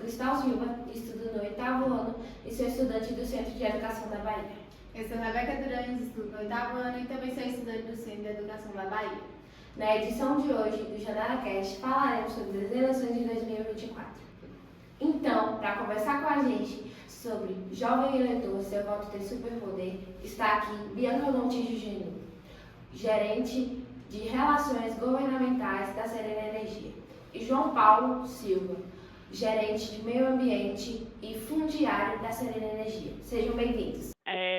Cristal Silva, estudo no 8º ano e sou estudante do Centro de Educação da Bahia. Eu sou Rebeca Durães, estudo no 8º ano e também sou estudante do Centro de Educação da Bahia. Na edição de hoje do JanaraCast falaremos sobre as eleições de 2024. Então, para conversar com a gente sobre Jovem Eleitor, seu voto tem superpoder, está aqui Bianca Montijo Genu, gerente de Relações Governamentais da Serena Energia, e João Paulo Silva, gerente de Meio Ambiente e Fundiário da Serena Energia. Sejam bem-vindos.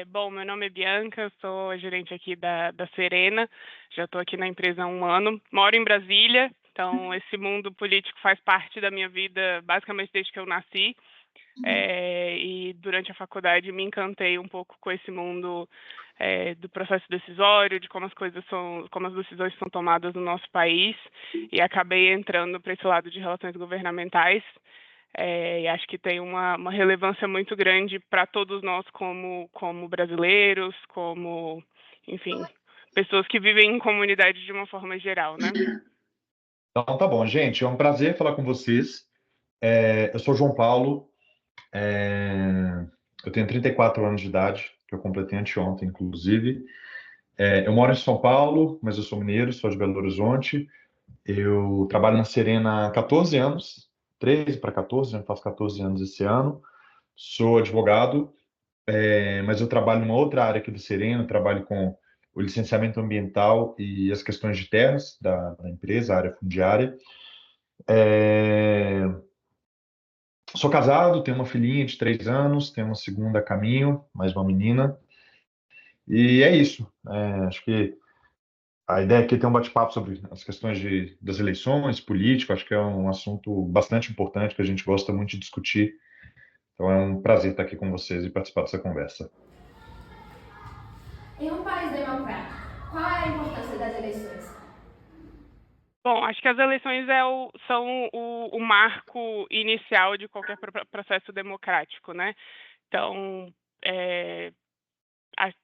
Bom, meu nome é Bianca, sou a gerente aqui da Serena, já estou aqui na empresa há 1 ano, moro em Brasília, então esse mundo político faz parte da minha vida basicamente desde que eu nasci, e durante a faculdade me encantei um pouco com esse mundo do processo decisório, de como como as decisões são tomadas no nosso país, e acabei entrando para esse lado de relações governamentais. E acho que tem uma relevância muito grande para todos nós como brasileiros, enfim, pessoas que vivem em comunidade de uma forma geral, né? Então tá bom, gente. É um prazer falar com vocês. Eu sou João Paulo, eu tenho 34 anos de idade, que eu completei anteontem, inclusive. Eu moro em São Paulo, mas eu sou mineiro, sou de Belo Horizonte. Eu trabalho na Serena há 14 anos, 13 para 14, já faço 14 anos esse ano. Sou advogado, mas eu trabalho numa outra área aqui do Serena, trabalho com o licenciamento ambiental e as questões de terras da empresa, a área fundiária. Sou casado, tenho uma filhinha de 3 anos, tenho uma segunda a caminho, mais uma menina. E é isso. Acho que a ideia aqui é ter um bate-papo sobre as questões das eleições, político. Acho que é um assunto bastante importante que a gente gosta muito de discutir. Então é um prazer estar aqui com vocês e participar dessa conversa. Em um país democrático, qual é a importância das eleições? Bom, acho que as eleições são o marco inicial de qualquer processo democrático, né? Então,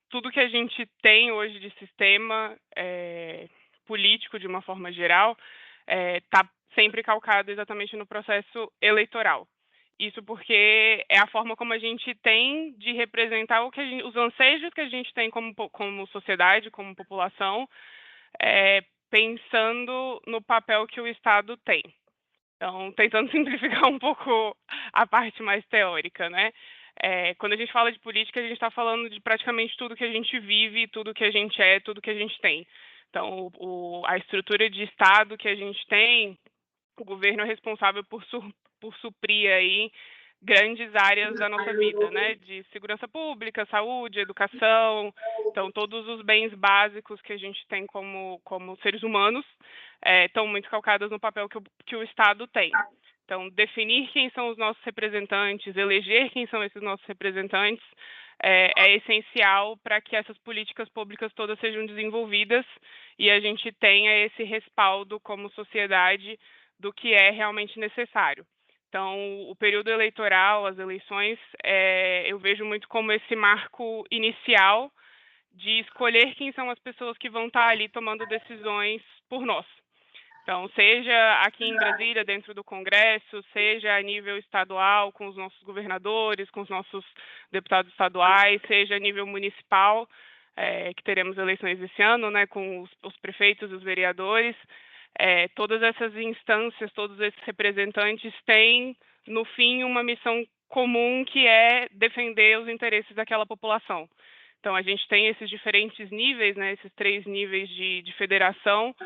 tudo que a gente tem hoje de sistema político, de uma forma geral, está sempre calcado exatamente no processo eleitoral. Isso porque é a forma como a gente tem de representar os anseios que a gente tem como sociedade, como população, pensando no papel que o Estado tem. Então, tentando simplificar um pouco a parte mais teórica, né? Quando a gente fala de política, a gente está falando de praticamente tudo que a gente vive, tudo que a gente é, tudo que a gente tem. Então, a estrutura de Estado que a gente tem, o governo é responsável por suprir aí grandes áreas da nossa vida, né? De segurança pública, saúde, educação. Então, todos os bens básicos que a gente tem como seres humanos estão muito calcados no papel que o Estado tem. Então, definir quem são os nossos representantes, eleger quem são esses nossos representantes, é essencial para que essas políticas públicas todas sejam desenvolvidas e a gente tenha esse respaldo como sociedade do que é realmente necessário. Então, o período eleitoral, as eleições, eu vejo muito como esse marco inicial de escolher quem são as pessoas que vão estar ali tomando decisões por nós. Então, seja aqui em Brasília, dentro do Congresso, seja a nível estadual, com os nossos governadores, com os nossos deputados estaduais, seja a nível municipal, que teremos eleições esse ano, né, com os prefeitos e os vereadores. Todas essas instâncias, todos esses representantes têm, no fim, uma missão comum que é defender os interesses daquela população. Então, a gente tem esses diferentes níveis, né, esses 3 níveis de federação,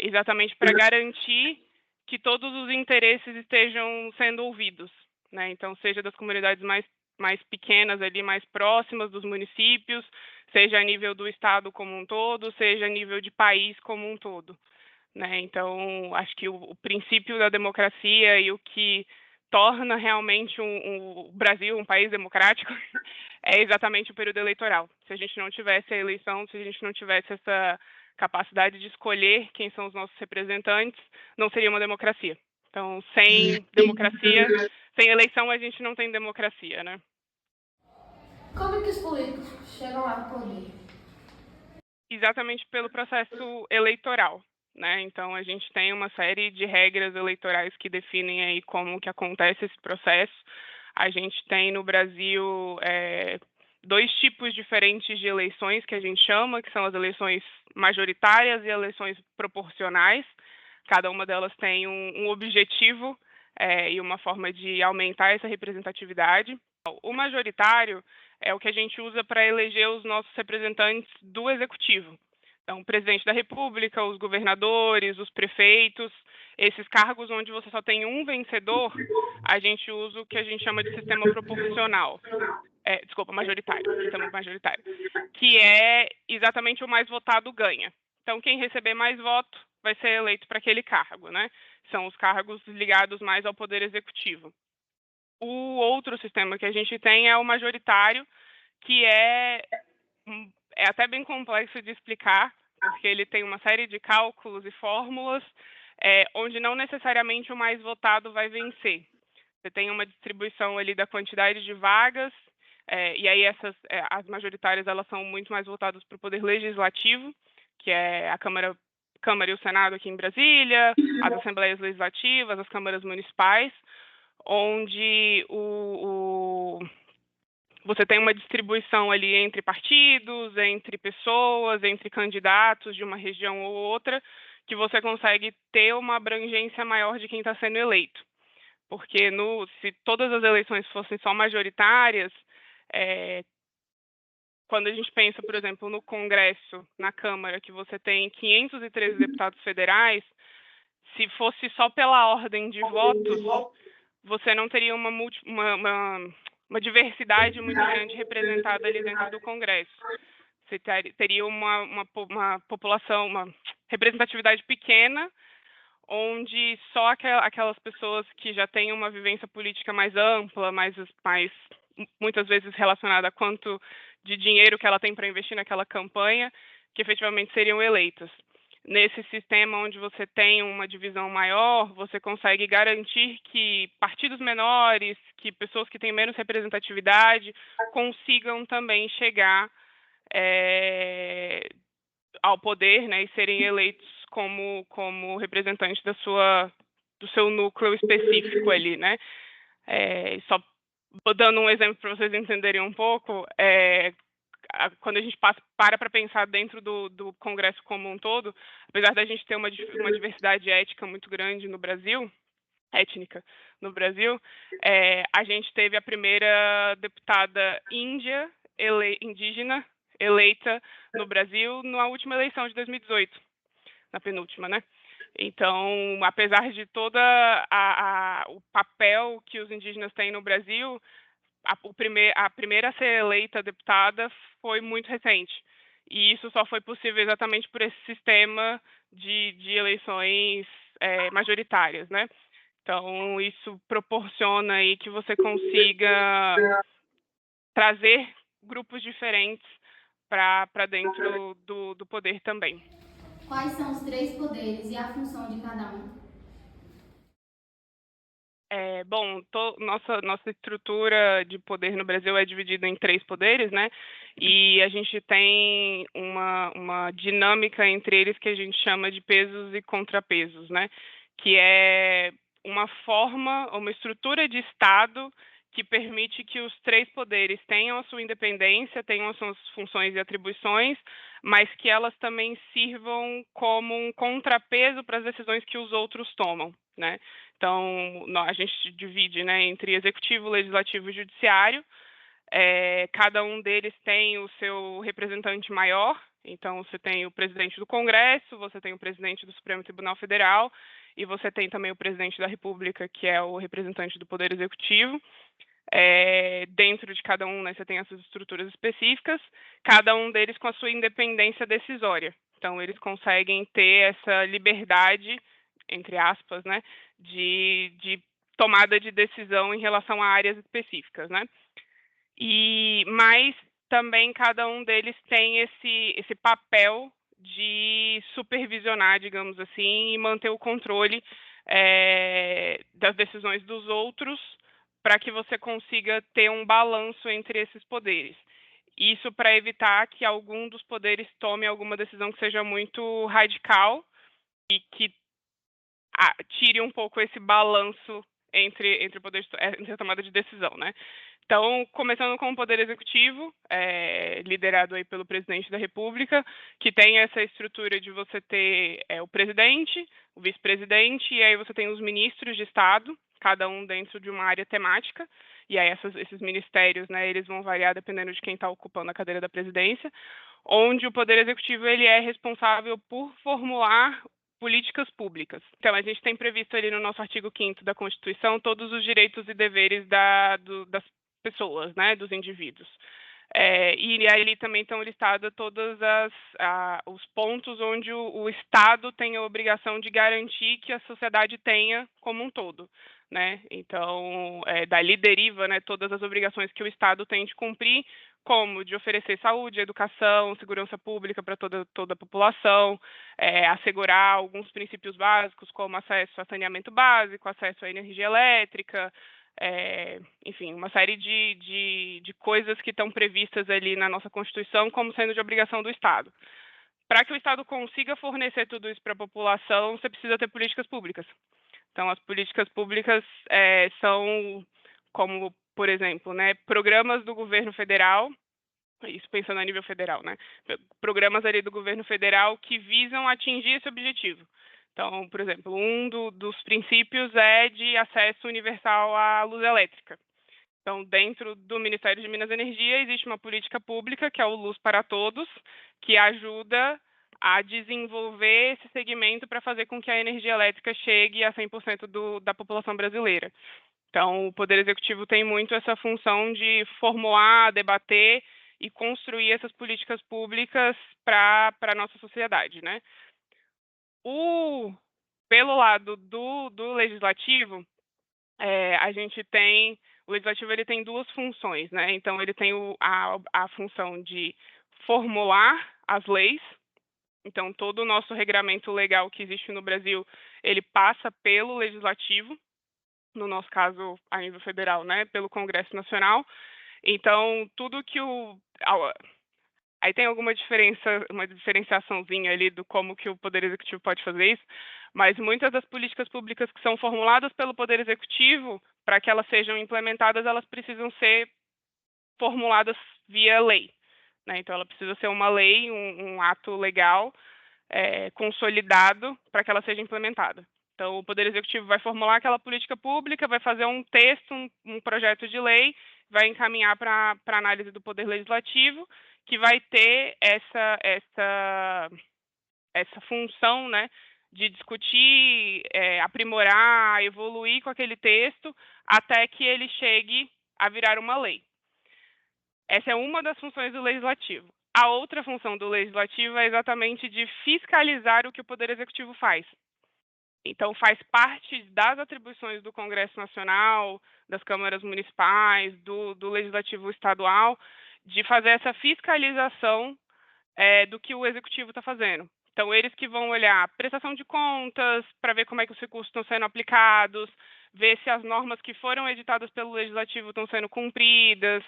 exatamente para garantir que todos os interesses estejam sendo ouvidos, né? Então, seja das comunidades mais pequenas ali, mais próximas dos municípios, seja a nível do estado como um todo, seja a nível de país como um todo, né? Então, acho que o princípio da democracia e o que torna realmente o Brasil um país democrático é exatamente o período eleitoral. Se a gente não tivesse a eleição, se a gente não tivesse essa capacidade de escolher quem são os nossos representantes, não seria uma democracia. Então, sem democracia, sem eleição, a gente não tem democracia, né? Como que os políticos chegam ao poder? Exatamente pelo processo eleitoral. né? Então, a gente tem uma série de regras eleitorais que definem aí como que acontece esse processo. A gente tem no Brasil dois tipos diferentes de eleições que a gente chama, que são as eleições majoritárias e eleições proporcionais. Cada uma delas tem um objetivo e uma forma de aumentar essa representatividade. O majoritário é o que a gente usa para eleger os nossos representantes do executivo. Então, o presidente da República, os governadores, os prefeitos, esses cargos onde você só tem um vencedor, a gente usa o que a gente chama de sistema proporcional. Majoritário, sistema majoritário, que é exatamente o mais votado ganha. Então, quem receber mais voto vai ser eleito para aquele cargo, né? São os cargos ligados mais ao poder executivo. O outro sistema que a gente tem é o majoritário, que é até bem complexo de explicar, porque ele tem uma série de cálculos e fórmulas, onde não necessariamente o mais votado vai vencer. Você tem uma distribuição ali da quantidade de vagas, e aí as majoritárias elas são muito mais voltadas para o poder legislativo, que é a Câmara e o Senado aqui em Brasília, as assembleias legislativas, as câmaras municipais, onde você tem uma distribuição ali entre partidos, entre pessoas, entre candidatos de uma região ou outra, que você consegue ter uma abrangência maior de quem está sendo eleito. Porque se todas as eleições fossem só majoritárias, quando a gente pensa, por exemplo, no Congresso, na Câmara, que você tem 513 deputados federais, se fosse só pela ordem de votos, você não teria uma diversidade muito grande representada ali dentro do Congresso. Você teria uma população, uma representatividade pequena, onde só aquelas pessoas que já têm uma vivência política mais ampla, muitas vezes relacionada a quanto de dinheiro que ela tem para investir naquela campanha, que efetivamente seriam eleitas. Nesse sistema onde você tem uma divisão maior, você consegue garantir que partidos menores, que pessoas que têm menos representatividade, consigam também chegar ao poder, né, e serem eleitos como representantes do seu núcleo específico ali, né? Só dando um exemplo para vocês entenderem um pouco, quando a gente para pensar dentro do Congresso como um todo, apesar da gente ter uma diversidade ética muito grande no Brasil, étnica no Brasil, a gente teve a primeira deputada indígena eleita no Brasil na última eleição de 2018, na penúltima, né? Então, apesar de todo o papel que os indígenas têm no Brasil, a primeira a ser eleita deputada foi muito recente. E isso só foi possível exatamente por esse sistema de eleições majoritárias, né? Então, isso proporciona aí que você consiga trazer grupos diferentes para dentro do poder também. Quais são os 3 poderes e a função de cada um? Nossa estrutura de poder no Brasil é dividida em 3 poderes, né? E a gente tem uma dinâmica entre eles que a gente chama de pesos e contrapesos, né? Que é uma estrutura de Estado que permite que os 3 poderes tenham a sua independência, tenham as suas funções e atribuições, mas que elas também sirvam como um contrapeso para as decisões que os outros tomam, né? Então, a gente divide, né, entre executivo, legislativo e judiciário. Cada um deles tem o seu representante maior. Então, você tem o presidente do Congresso, você tem o presidente do Supremo Tribunal Federal e você tem também o presidente da República, que é o representante do Poder Executivo. Dentro de cada um, né, você tem essas estruturas específicas, cada um deles com a sua independência decisória. Então, eles conseguem ter essa liberdade, entre aspas, né, de tomada de decisão em relação a áreas específicas, né? Mas também cada um deles tem esse papel de supervisionar, digamos assim, e manter o controle das decisões dos outros, para que você consiga ter um balanço entre esses poderes. Isso para evitar que algum dos poderes tome alguma decisão que seja muito radical que tire um pouco esse balanço entre o poder, entre a tomada de decisão, né? Então, começando com o Poder Executivo, liderado aí pelo Presidente da República, que tem essa estrutura de você ter o presidente, o vice-presidente, e aí você tem os ministros de Estado, cada um dentro de uma área temática, e aí esses ministérios, né, eles vão variar dependendo de quem está ocupando a cadeira da presidência, onde o Poder Executivo ele é responsável por formular políticas públicas. Então, a gente tem previsto ali no nosso artigo 5º da Constituição todos os direitos e deveres das pessoas, né, dos indivíduos. E ali também estão listados todos os pontos onde o Estado tem a obrigação de garantir que a sociedade tenha como um todo, né? Então, dali deriva, né, todas as obrigações que o Estado tem de cumprir, como de oferecer saúde, educação, segurança pública para toda a população, assegurar alguns princípios básicos, como acesso a saneamento básico, acesso à energia elétrica, enfim, uma série de coisas que estão previstas ali na nossa Constituição como sendo de obrigação do Estado. Para que o Estado consiga fornecer tudo isso para a população, você precisa ter políticas públicas. Então, as políticas públicas são como, por exemplo, né, programas do governo federal, isso pensando a nível federal, né, programas ali do governo federal que visam atingir esse objetivo. Então, por exemplo, dos princípios é de acesso universal à luz elétrica. Então, dentro do Ministério de Minas e Energia, existe uma política pública, que é o Luz para Todos, que ajuda a desenvolver esse segmento para fazer com que a energia elétrica chegue a 100% da população brasileira. Então, o Poder Executivo tem muito essa função de formular, debater e construir essas políticas públicas para a nossa sociedade, né? Pelo lado do Legislativo, a gente tem... O Legislativo ele tem duas funções, né? Então, ele tem a função de formular as leis. Então, todo o nosso regramento legal que existe no Brasil, ele passa pelo Legislativo, no nosso caso, a nível federal, né? Pelo Congresso Nacional. Então, tudo que Aí tem alguma diferença, uma diferenciaçãozinha ali do como que o Poder Executivo pode fazer isso, mas muitas das políticas públicas que são formuladas pelo Poder Executivo, para que elas sejam implementadas, elas precisam ser formuladas via lei, né? Então, ela precisa ser uma lei, um ato legal, consolidado para que ela seja implementada. Então, o Poder Executivo vai formular aquela política pública, vai fazer um texto, um projeto de lei, vai encaminhar para análise do Poder Legislativo, que vai ter essa função, né, de discutir, aprimorar, evoluir com aquele texto, até que ele chegue a virar uma lei. Essa é uma das funções do Legislativo. A outra função do Legislativo é exatamente de fiscalizar o que o Poder Executivo faz. Então, faz parte das atribuições do Congresso Nacional, das câmaras municipais, do Legislativo Estadual, de fazer essa fiscalização do que o Executivo está fazendo. Então, eles que vão olhar a prestação de contas, para ver como é que os recursos estão sendo aplicados, ver se as normas que foram editadas pelo Legislativo estão sendo cumpridas,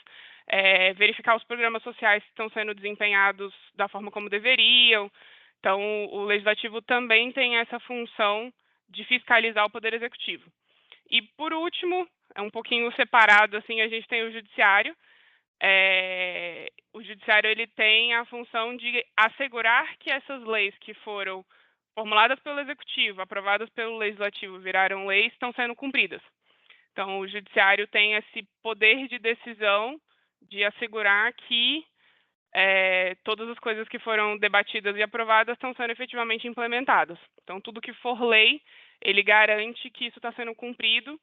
verificar os programas sociais que estão sendo desempenhados da forma como deveriam. Então, o Legislativo também tem essa função de fiscalizar o Poder Executivo. E, por último, um pouquinho separado, assim, a gente tem o Judiciário. O Judiciário ele tem a função de assegurar que essas leis que foram formuladas pelo Executivo, aprovadas pelo Legislativo, viraram leis, estão sendo cumpridas. Então, o Judiciário tem esse poder de decisão de assegurar que todas as coisas que foram debatidas e aprovadas estão sendo efetivamente implementadas. Então, tudo que for lei, ele garante que isso está sendo cumprido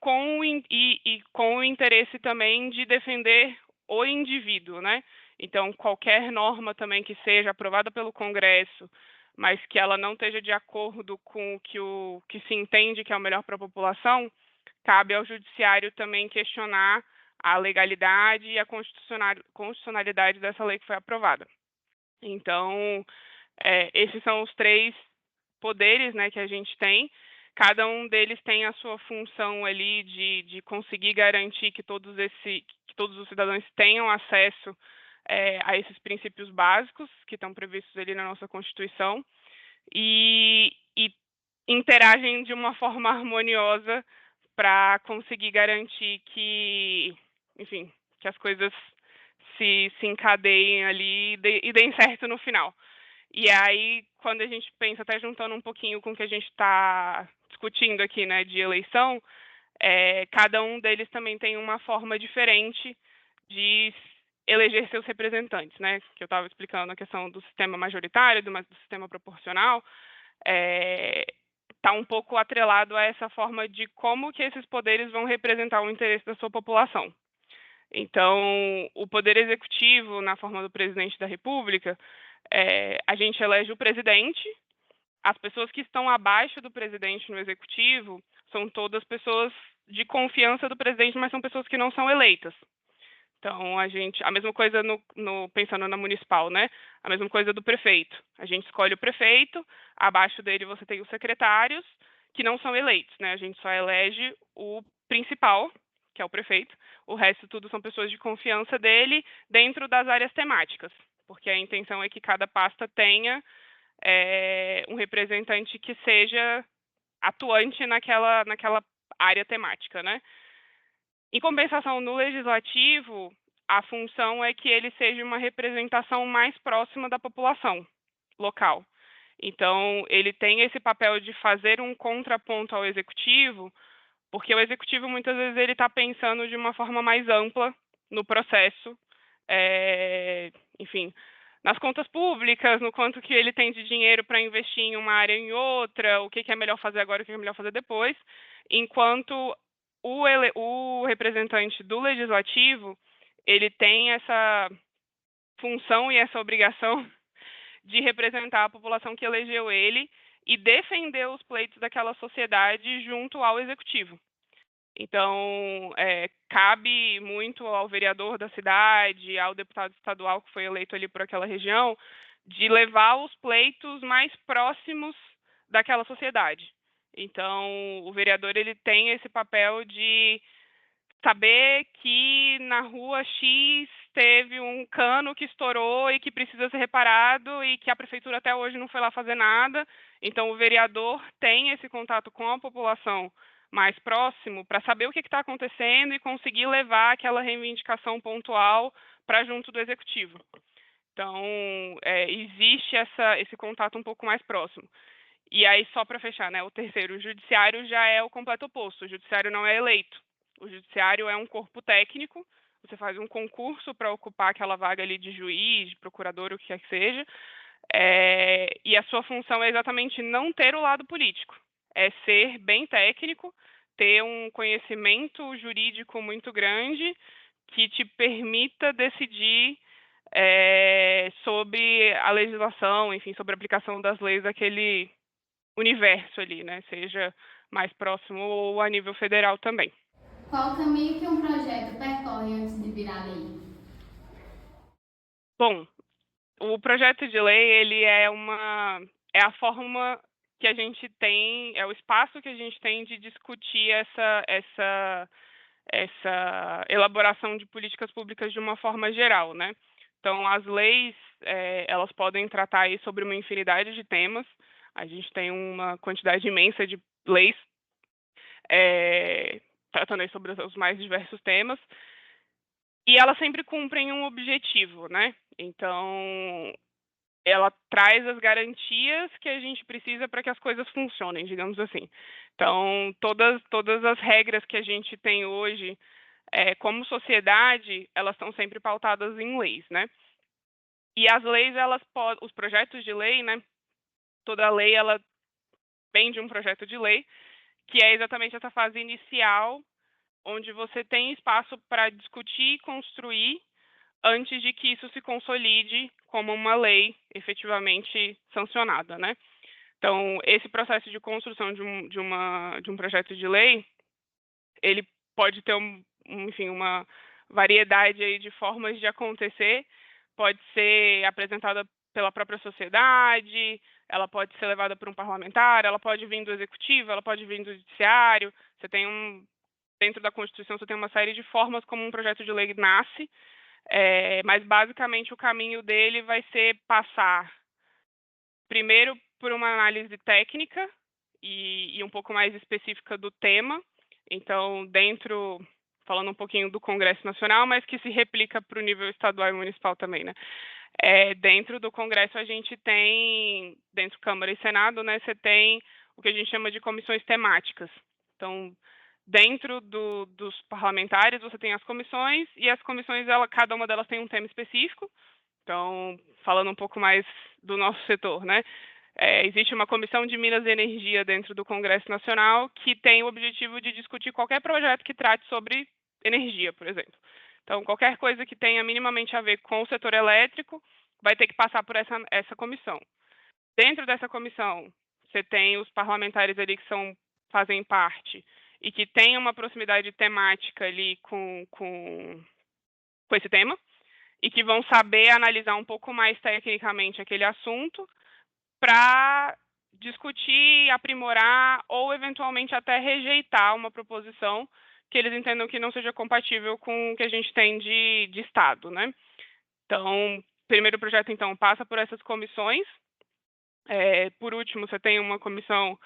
com o interesse também de defender o indivíduo, né? Então, qualquer norma também que seja aprovada pelo Congresso, mas que ela não esteja de acordo com o que se entende que é o melhor para a população, cabe ao Judiciário também questionar a legalidade e a constitucionalidade dessa lei que foi aprovada. Então, esses são os três poderes, né, que a gente tem. Cada um deles tem a sua função ali de conseguir garantir que todos os cidadãos tenham acesso a esses princípios básicos que estão previstos ali na nossa Constituição. E interagem de uma forma harmoniosa para conseguir garantir que, enfim, que as coisas se encadeiem ali e deem certo no final. E aí, quando a gente pensa, até juntando um pouquinho com o que a gente está discutindo aqui, né, de eleição, cada um deles também tem uma forma diferente de eleger seus representantes, né? Que eu estava explicando a questão do sistema majoritário, do sistema proporcional, está um pouco atrelado a essa forma de como que esses poderes vão representar o interesse da sua população. Então, o poder executivo, na forma do presidente da República, a gente elege o presidente. As pessoas que estão abaixo do presidente no executivo são todas pessoas de confiança do presidente, mas são pessoas que não são eleitas. Então, a mesma coisa pensando na municipal, né? A mesma coisa do prefeito. A gente escolhe o prefeito, abaixo dele você tem os secretários, que não são eleitos, né? A gente só elege o principal, que é o prefeito. O resto tudo são pessoas de confiança dele dentro das áreas temáticas, porque a intenção é que cada pasta tenha um representante que seja atuante naquela área temática, né? Em compensação, no legislativo, a função é que ele seja uma representação mais próxima da população local. Então, ele tem esse papel de fazer um contraponto ao executivo, porque o executivo, muitas vezes, ele está pensando de uma forma mais ampla no processo, enfim, nas contas públicas, no quanto que ele tem de dinheiro para investir em uma área ou em outra, o que é melhor fazer agora, o que é melhor fazer depois, enquanto o representante do legislativo, ele tem essa função e essa obrigação de representar a população que elegeu ele e defender os pleitos daquela sociedade junto ao executivo. Então, cabe muito ao vereador da cidade, ao deputado estadual que foi eleito ali por aquela região, de levar os pleitos mais próximos daquela sociedade. Então, o vereador ele tem esse papel de saber que na rua X teve um cano que estourou e que precisa ser reparado e que a prefeitura até hoje não foi lá fazer nada. Então, o vereador tem esse contato com a população mais próximo para saber o que está acontecendo e conseguir levar aquela reivindicação pontual para junto do executivo. Então, existe esse contato um pouco mais próximo. E aí, só para fechar, né, o terceiro, o judiciário já é o completo oposto. O judiciário não é eleito. O judiciário é um corpo técnico. Você faz um concurso para ocupar aquela vaga ali de juiz, de procurador, o que quer que seja. E a sua função é exatamente não ter o lado político. É ser bem técnico, ter um conhecimento jurídico muito grande que te permita decidir sobre a legislação, enfim, sobre a aplicação das leis daquele universo ali, né? Seja mais próximo ou a nível federal também. Qual o caminho que um projeto percorre antes de virar lei? Bom, o projeto de lei, ele é a forma que a gente tem, é o espaço que a gente tem de discutir essa elaboração de políticas públicas de uma forma geral, né? Então, as leis, elas podem tratar aí sobre uma infinidade de temas. A gente tem uma quantidade imensa de leis tratando aí sobre os mais diversos temas. E elas sempre cumprem um objetivo, né? Então, ela traz as garantias que a gente precisa para que as coisas funcionem, digamos assim. Então, todas as regras que a gente tem hoje, como sociedade, elas estão sempre pautadas em leis, né? E as leis, os projetos de lei, né? Toda lei, ela vem de um projeto de lei, que é exatamente essa fase inicial, onde você tem espaço para discutir e construir antes de que isso se consolide como uma lei efetivamente sancionada, né? Então, esse processo de construção de um projeto de lei, ele pode ter, enfim, uma variedade aí de formas de acontecer, pode ser apresentada pela própria sociedade, ela pode ser levada por um parlamentar, ela pode vir do executivo, ela pode vir do judiciário, dentro da Constituição você tem uma série de formas como um projeto de lei nasce, mas basicamente o caminho dele vai ser passar primeiro por uma análise técnica e um pouco mais específica do tema. Então, falando um pouquinho do Congresso Nacional, mas que se replica para o nível estadual e municipal também, né? Dentro do Congresso a gente tem, dentro da Câmara e Senado, né, você tem o que a gente chama de comissões temáticas. Então, dentro dos parlamentares, você tem as comissões, e as comissões, cada uma delas tem um tema específico. Então, falando um pouco mais do nosso setor, né? Existe uma comissão de Minas e Energia dentro do Congresso Nacional que tem o objetivo de discutir qualquer projeto que trate sobre energia, por exemplo. Então, qualquer coisa que tenha minimamente a ver com o setor elétrico vai ter que passar por essa comissão. Dentro dessa comissão, você tem os parlamentares ali que fazem parte e que têm uma proximidade temática ali com esse tema e que vão saber analisar um pouco mais tecnicamente aquele assunto para discutir, aprimorar ou eventualmente até rejeitar uma proposição que eles entendam que não seja compatível com o que a gente tem de Estado, né? Então, o primeiro projeto, então, passa por essas comissões. Por último, você tem uma comissão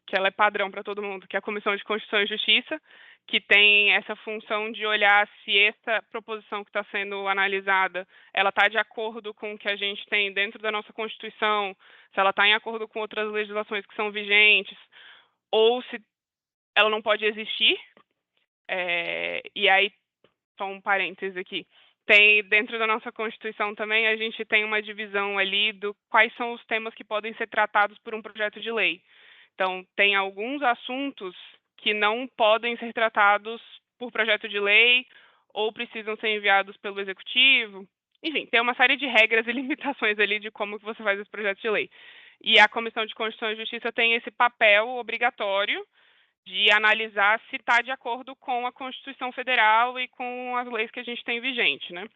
que ela é padrão para todo mundo, que é a Comissão de Constituição e Justiça, que tem essa função de olhar se essa proposição que está sendo analisada, ela está de acordo com o que a gente tem dentro da nossa Constituição, se ela está em acordo com outras legislações que são vigentes, ou se ela não pode existir. E aí, só um parêntese aqui, dentro da nossa Constituição também, a gente tem uma divisão ali do quais são os temas que podem ser tratados por um projeto de lei. Então, tem alguns assuntos que não podem ser tratados por projeto de lei ou precisam ser enviados pelo Executivo. Enfim, tem uma série de regras e limitações ali de como que você faz esse projeto de lei. E a Comissão de Constituição e Justiça tem esse papel obrigatório de analisar se está de acordo com a Constituição Federal e com as leis que a gente tem vigente, né?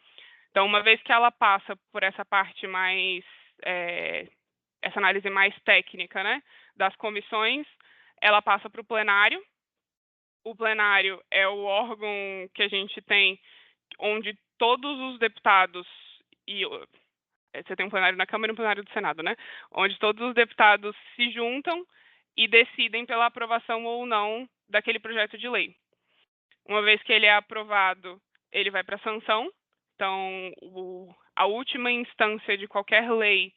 Então, uma vez que ela passa por essa parte mais, essa análise mais técnica, né, das comissões, ela passa para o plenário. O plenário é o órgão que a gente tem onde todos os deputados, você tem um plenário na Câmara e um plenário do Senado, né? Onde todos os deputados se juntam e decidem pela aprovação ou não daquele projeto de lei. Uma vez que ele é aprovado, ele vai para a sanção. Então, a última instância de qualquer lei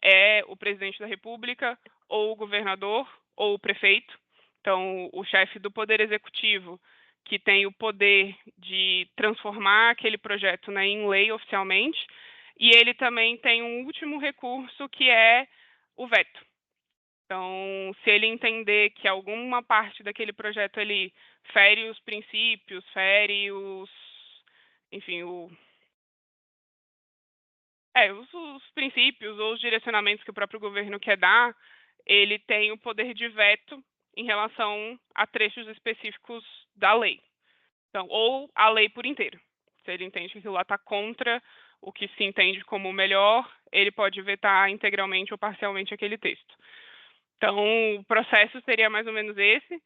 é o presidente da República, ou o governador, ou o prefeito. Então, o chefe do Poder Executivo, que tem o poder de transformar aquele projeto, né, em lei oficialmente, e ele também tem um último recurso, que é o veto. Então, se ele entender que alguma parte daquele projeto ali fere os princípios, fere enfim, os princípios ou os direcionamentos que o próprio governo quer dar, ele tem o poder de veto em relação a trechos específicos da lei. Então, ou a lei por inteiro. Se ele entende que aquilo lá está contra o que se entende como melhor, ele pode vetar integralmente ou parcialmente aquele texto. Então, o processo seria mais ou menos esse.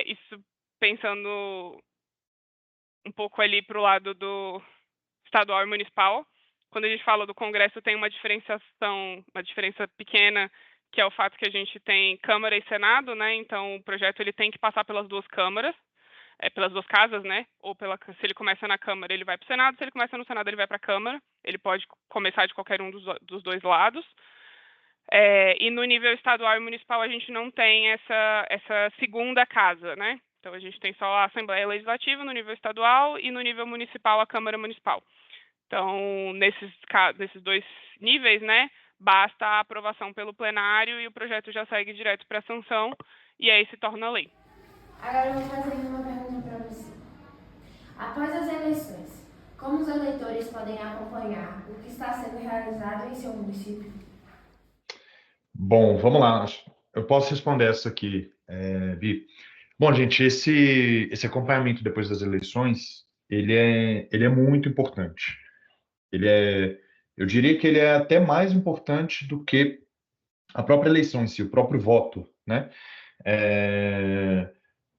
Isso pensando um pouco ali para o lado do estadual e municipal. Quando a gente fala do Congresso, tem uma diferença pequena, que é o fato que a gente tem Câmara e Senado, né? Então, o projeto ele tem que passar pelas duas câmaras, pelas duas casas, né? Ou se ele começa na Câmara, ele vai para o Senado. Se ele começa no Senado, ele vai para a Câmara. Ele pode começar de qualquer um dos dois lados. E no nível estadual e municipal, a gente não tem essa segunda casa, né? Então, a gente tem só a Assembleia Legislativa no nível estadual e no nível municipal, a Câmara Municipal. Então, nesses dois níveis, né, basta a aprovação pelo plenário e o projeto já segue direto para a sanção e aí se torna lei. Agora eu vou fazer uma pergunta para você. Após as eleições, como os eleitores podem acompanhar o que está sendo realizado em seu município? Bom, vamos lá. Eu posso responder essa aqui, Vi. Bom, gente, esse acompanhamento depois das eleições, ele é muito importante. Eu diria que ele é até mais importante do que a própria eleição em si, o próprio voto, né?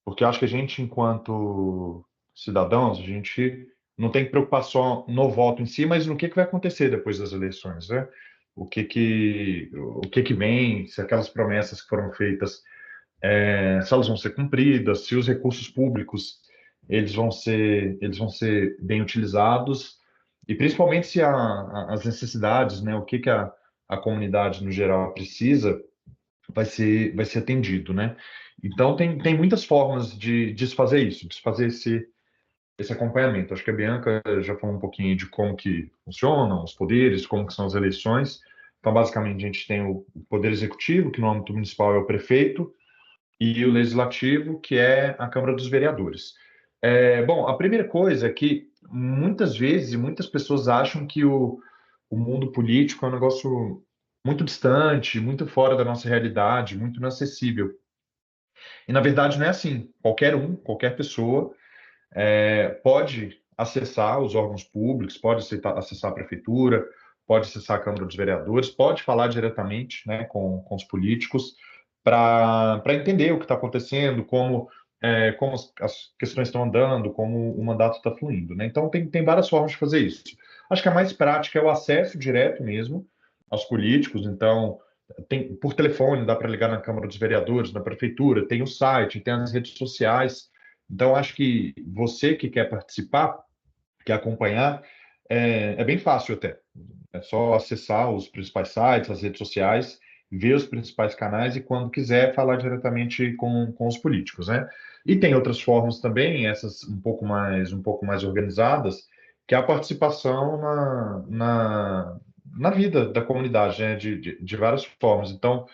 Porque eu acho que a gente, enquanto cidadãos, a gente não tem que preocupar só no voto em si, mas no que vai acontecer depois das eleições, né? O que vem, se aquelas promessas que foram feitas se elas vão ser cumpridas, se os recursos públicos eles vão ser bem utilizados e principalmente se as necessidades, né, o que que a comunidade no geral precisa, vai ser atendido, né? Então tem muitas formas de se fazer isso, de se fazer esse acompanhamento. Acho que a Bianca já falou um pouquinho de como que funcionam os poderes, como que são as eleições. Então, basicamente, a gente tem o poder executivo, que no âmbito municipal é o prefeito, e o legislativo, que é a Câmara dos Vereadores. Bom, a primeira coisa é que muitas vezes e muitas pessoas acham que o mundo político é um negócio muito distante, muito fora da nossa realidade, muito inacessível. E na verdade não é assim. Qualquer um, qualquer pessoa pode acessar os órgãos públicos, pode acessar a prefeitura, pode acessar a Câmara dos Vereadores, pode falar diretamente, né, com os políticos para entender o que está acontecendo, como as questões estão andando, como o mandato está fluindo, né? Então tem várias formas de fazer isso. Acho que a mais prática é o acesso direto mesmo aos políticos. Então por telefone, dá para ligar na Câmara dos Vereadores, na prefeitura, tem o site, tem as redes sociais. Então, acho que você que quer participar, quer acompanhar, é bem fácil até. É só acessar os principais sites, as redes sociais, ver os principais canais e, quando quiser, falar diretamente com os políticos, né? E tem outras formas também, essas um pouco mais organizadas, que é a participação na vida da comunidade, né? De várias formas. Então,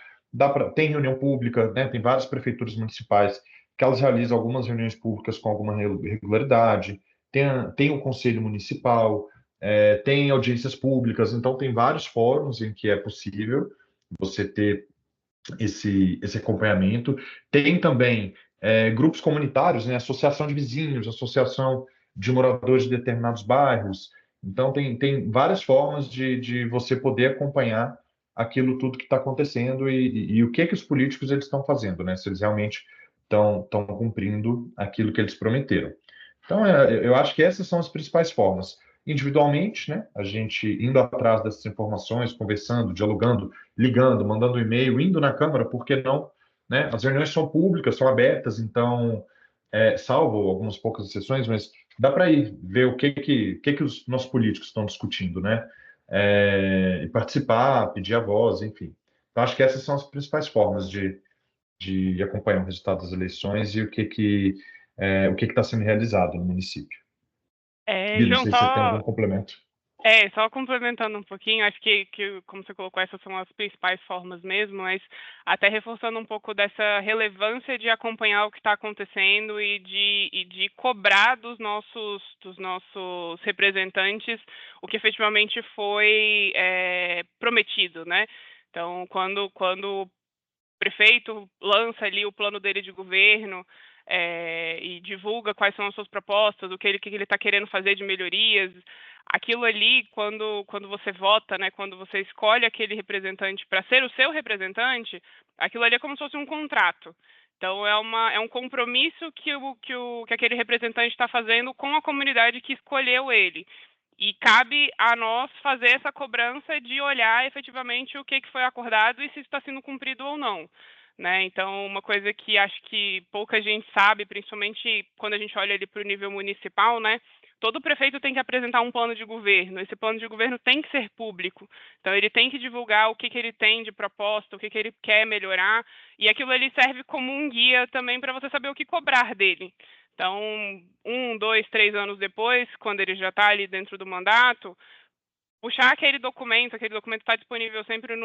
tem reunião pública, né? Tem várias prefeituras municipais que elas realizam algumas reuniões públicas com alguma regularidade, tem o Conselho Municipal, tem audiências públicas, então tem vários fóruns em que é possível você ter esse acompanhamento. Tem também grupos comunitários, né, associação de vizinhos, associação de moradores de determinados bairros. Então tem várias formas de você poder acompanhar aquilo tudo que está acontecendo e o que que os políticos eles estão fazendo, né? Se eles realmente estão cumprindo aquilo que eles prometeram. Então, eu acho que essas são as principais formas. Individualmente, né? A gente indo atrás dessas informações, conversando, dialogando, ligando, mandando e-mail, indo na Câmara, por que não? Né? As reuniões são públicas, são abertas, então, salvo algumas poucas exceções, mas dá para ir ver o que os nossos políticos estão discutindo, né? E participar, pedir a voz, enfim. Então, acho que essas são as principais formas de acompanhar o resultado das eleições e o que está sendo realizado no município. Bia, não João, sei se você tem algum complemento. só complementando um pouquinho, acho que, como você colocou, essas são as principais formas mesmo, mas até reforçando um pouco dessa relevância de acompanhar o que está acontecendo e de cobrar dos nossos representantes o que efetivamente foi prometido, né? Então, quando o prefeito lança ali o plano dele de governo, e divulga quais são as suas propostas, o que ele está querendo fazer de melhorias. Aquilo ali, quando você vota, né, quando você escolhe aquele representante para ser o seu representante, aquilo ali é como se fosse um contrato. Então, é um compromisso que aquele representante está fazendo com a comunidade que escolheu ele. E cabe a nós fazer essa cobrança de olhar efetivamente o que foi acordado e se está sendo cumprido ou não, né? Então, uma coisa que acho que pouca gente sabe, principalmente quando a gente olha ali para o nível municipal, né? Todo prefeito tem que apresentar um plano de governo. Esse plano de governo tem que ser público. Então, ele tem que divulgar o que ele tem de proposta, o que ele quer melhorar. E aquilo ali serve como um guia também para você saber o que cobrar dele. Então, 1, 2, 3 anos depois, quando ele já está ali dentro do mandato, puxar aquele documento está disponível sempre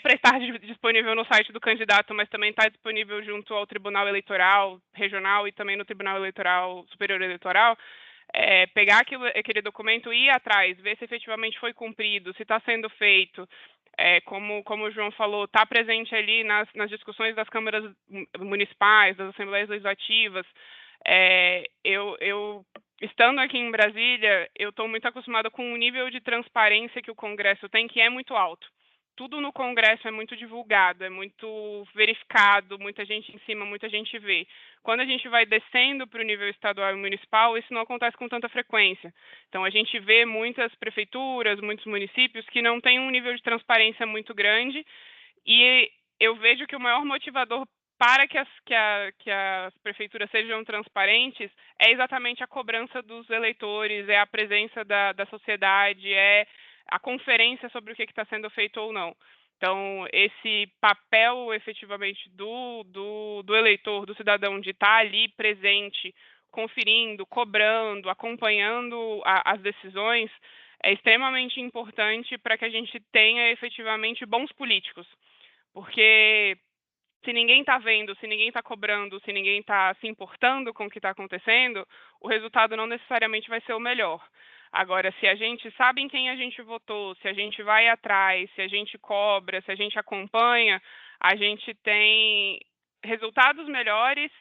para estar disponível no site do candidato, mas também está disponível junto ao Tribunal Eleitoral Regional e também no Tribunal Eleitoral Superior Eleitoral. Pegar aquele documento e ir atrás, ver se efetivamente foi cumprido, se está sendo feito. Como o João falou, está presente ali nas discussões das câmaras municipais, das assembleias legislativas. Eu estando aqui em Brasília, eu estou muito acostumada com o nível de transparência que o Congresso tem, que é muito alto. Tudo no Congresso é muito divulgado, é muito verificado, muita gente em cima, muita gente vê. Quando a gente vai descendo para o nível estadual e municipal, isso não acontece com tanta frequência. Então, a gente vê muitas prefeituras, muitos municípios que não têm um nível de transparência muito grande e eu vejo que o maior motivador para que as prefeituras sejam transparentes é exatamente a cobrança dos eleitores, é a presença da sociedade, é a conferência sobre o que está sendo feito ou não. Então, esse papel efetivamente do eleitor, do cidadão, de estar ali presente, conferindo, cobrando, acompanhando as decisões, é extremamente importante para que a gente tenha efetivamente bons políticos. Porque se ninguém está vendo, se ninguém está cobrando, se ninguém está se importando com o que está acontecendo, o resultado não necessariamente vai ser o melhor. Agora, se a gente sabe em quem a gente votou, se a gente vai atrás, se a gente cobra, se a gente acompanha, a gente tem resultados melhores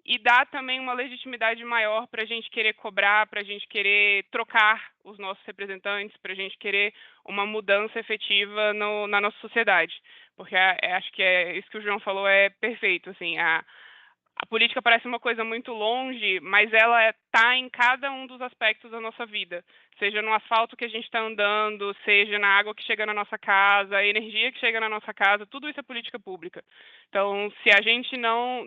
e dá também uma legitimidade maior para a gente querer cobrar, para a gente querer trocar os nossos representantes, para a gente querer uma mudança efetiva na nossa sociedade. Porque acho que isso que o João falou é perfeito, assim, a política parece uma coisa muito longe, mas ela está em cada um dos aspectos da nossa vida, seja no asfalto que a gente está andando, seja na água que chega na nossa casa, a energia que chega na nossa casa, tudo isso é política pública. Então, se a gente não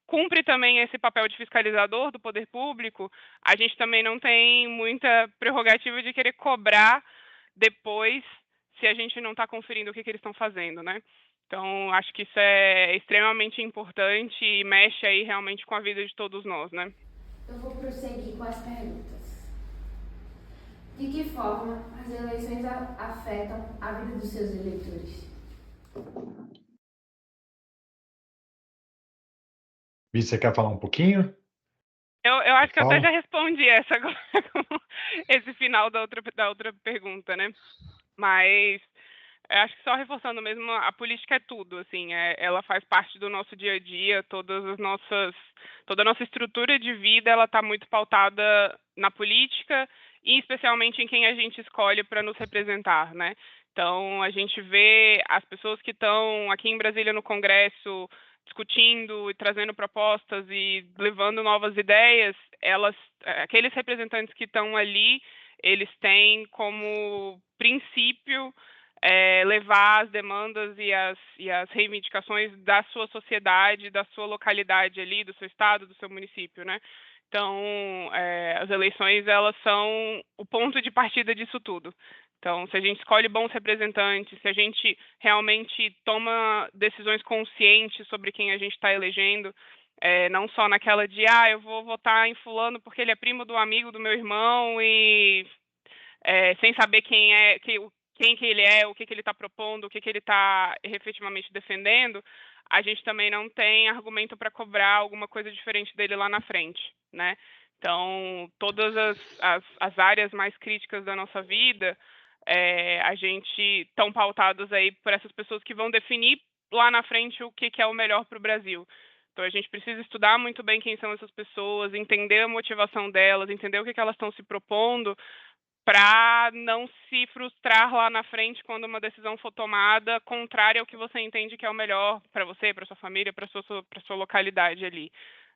cumpre também esse papel de fiscalizador do poder público, a gente também não tem muita prerrogativa de querer cobrar depois se a gente não está conferindo o que eles estão fazendo, né? Então, acho que isso é extremamente importante e mexe aí realmente com a vida de todos nós, né? Eu vou prosseguir com as perguntas. De que forma as eleições afetam a vida dos seus eleitores? Você quer falar um pouquinho? Eu acho que eu até Fala. já respondi essa agora, esse final da outra pergunta, né? Mas eu acho que só reforçando mesmo, a política é tudo, assim, ela faz parte do nosso dia a dia, toda a nossa estrutura de vida, ela está muito pautada na política e especialmente em quem a gente escolhe para nos representar, né? Então, a gente vê as pessoas que estão aqui em Brasília no Congresso discutindo e trazendo propostas e levando novas ideias, aqueles representantes que estão ali, eles têm como princípio levar as demandas e as reivindicações da sua sociedade, da sua localidade ali, do seu estado, do seu município, né? Então, as eleições, elas são o ponto de partida disso tudo. Então, se a gente escolhe bons representantes, se a gente realmente toma decisões conscientes sobre quem a gente está elegendo, não só naquela de, eu vou votar em fulano porque ele é primo do amigo do meu irmão e sem saber quem que ele é, o que ele está propondo, o que ele está efetivamente defendendo, a gente também não tem argumento para cobrar alguma coisa diferente dele lá na frente, né? Então, todas as áreas mais críticas da nossa vida, a gente estão pautadas aí por essas pessoas que vão definir lá na frente o que é o melhor para o Brasil. Então, a gente precisa estudar muito bem quem são essas pessoas, entender a motivação delas, entender o que elas estão se propondo, para não se frustrar lá na frente quando uma decisão for tomada contrária ao que você entende que é o melhor para você, para sua família, para sua localidade ali,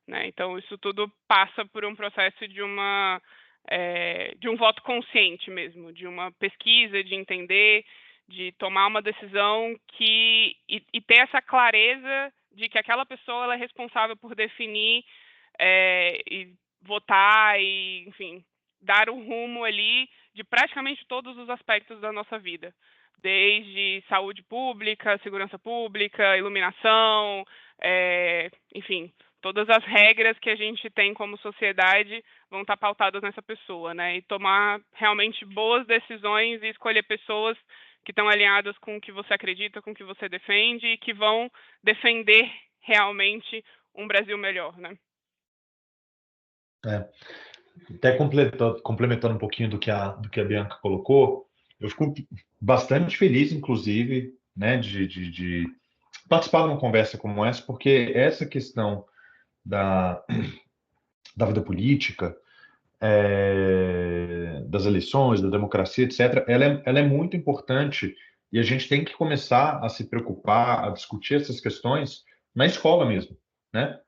né? Então, isso tudo passa por um processo de um voto consciente mesmo, de uma pesquisa, de entender, de tomar uma decisão e ter essa clareza de que aquela pessoa ela é responsável por definir e votar e, enfim, dar o rumo ali de praticamente todos os aspectos da nossa vida, desde saúde pública, segurança pública, iluminação, enfim, todas as regras que a gente tem como sociedade vão estar pautadas nessa pessoa, né? E tomar realmente boas decisões e escolher pessoas que estão alinhadas com o que você acredita, com o que você defende e que vão defender realmente um Brasil melhor, né? Até complementando um pouquinho do que a Bianca colocou, eu fico bastante feliz, inclusive, né, de participar de uma conversa como essa, porque essa questão da vida política, das eleições, da democracia, etc., ela é muito importante e a gente tem que começar a se preocupar, a discutir essas questões na escola mesmo, né?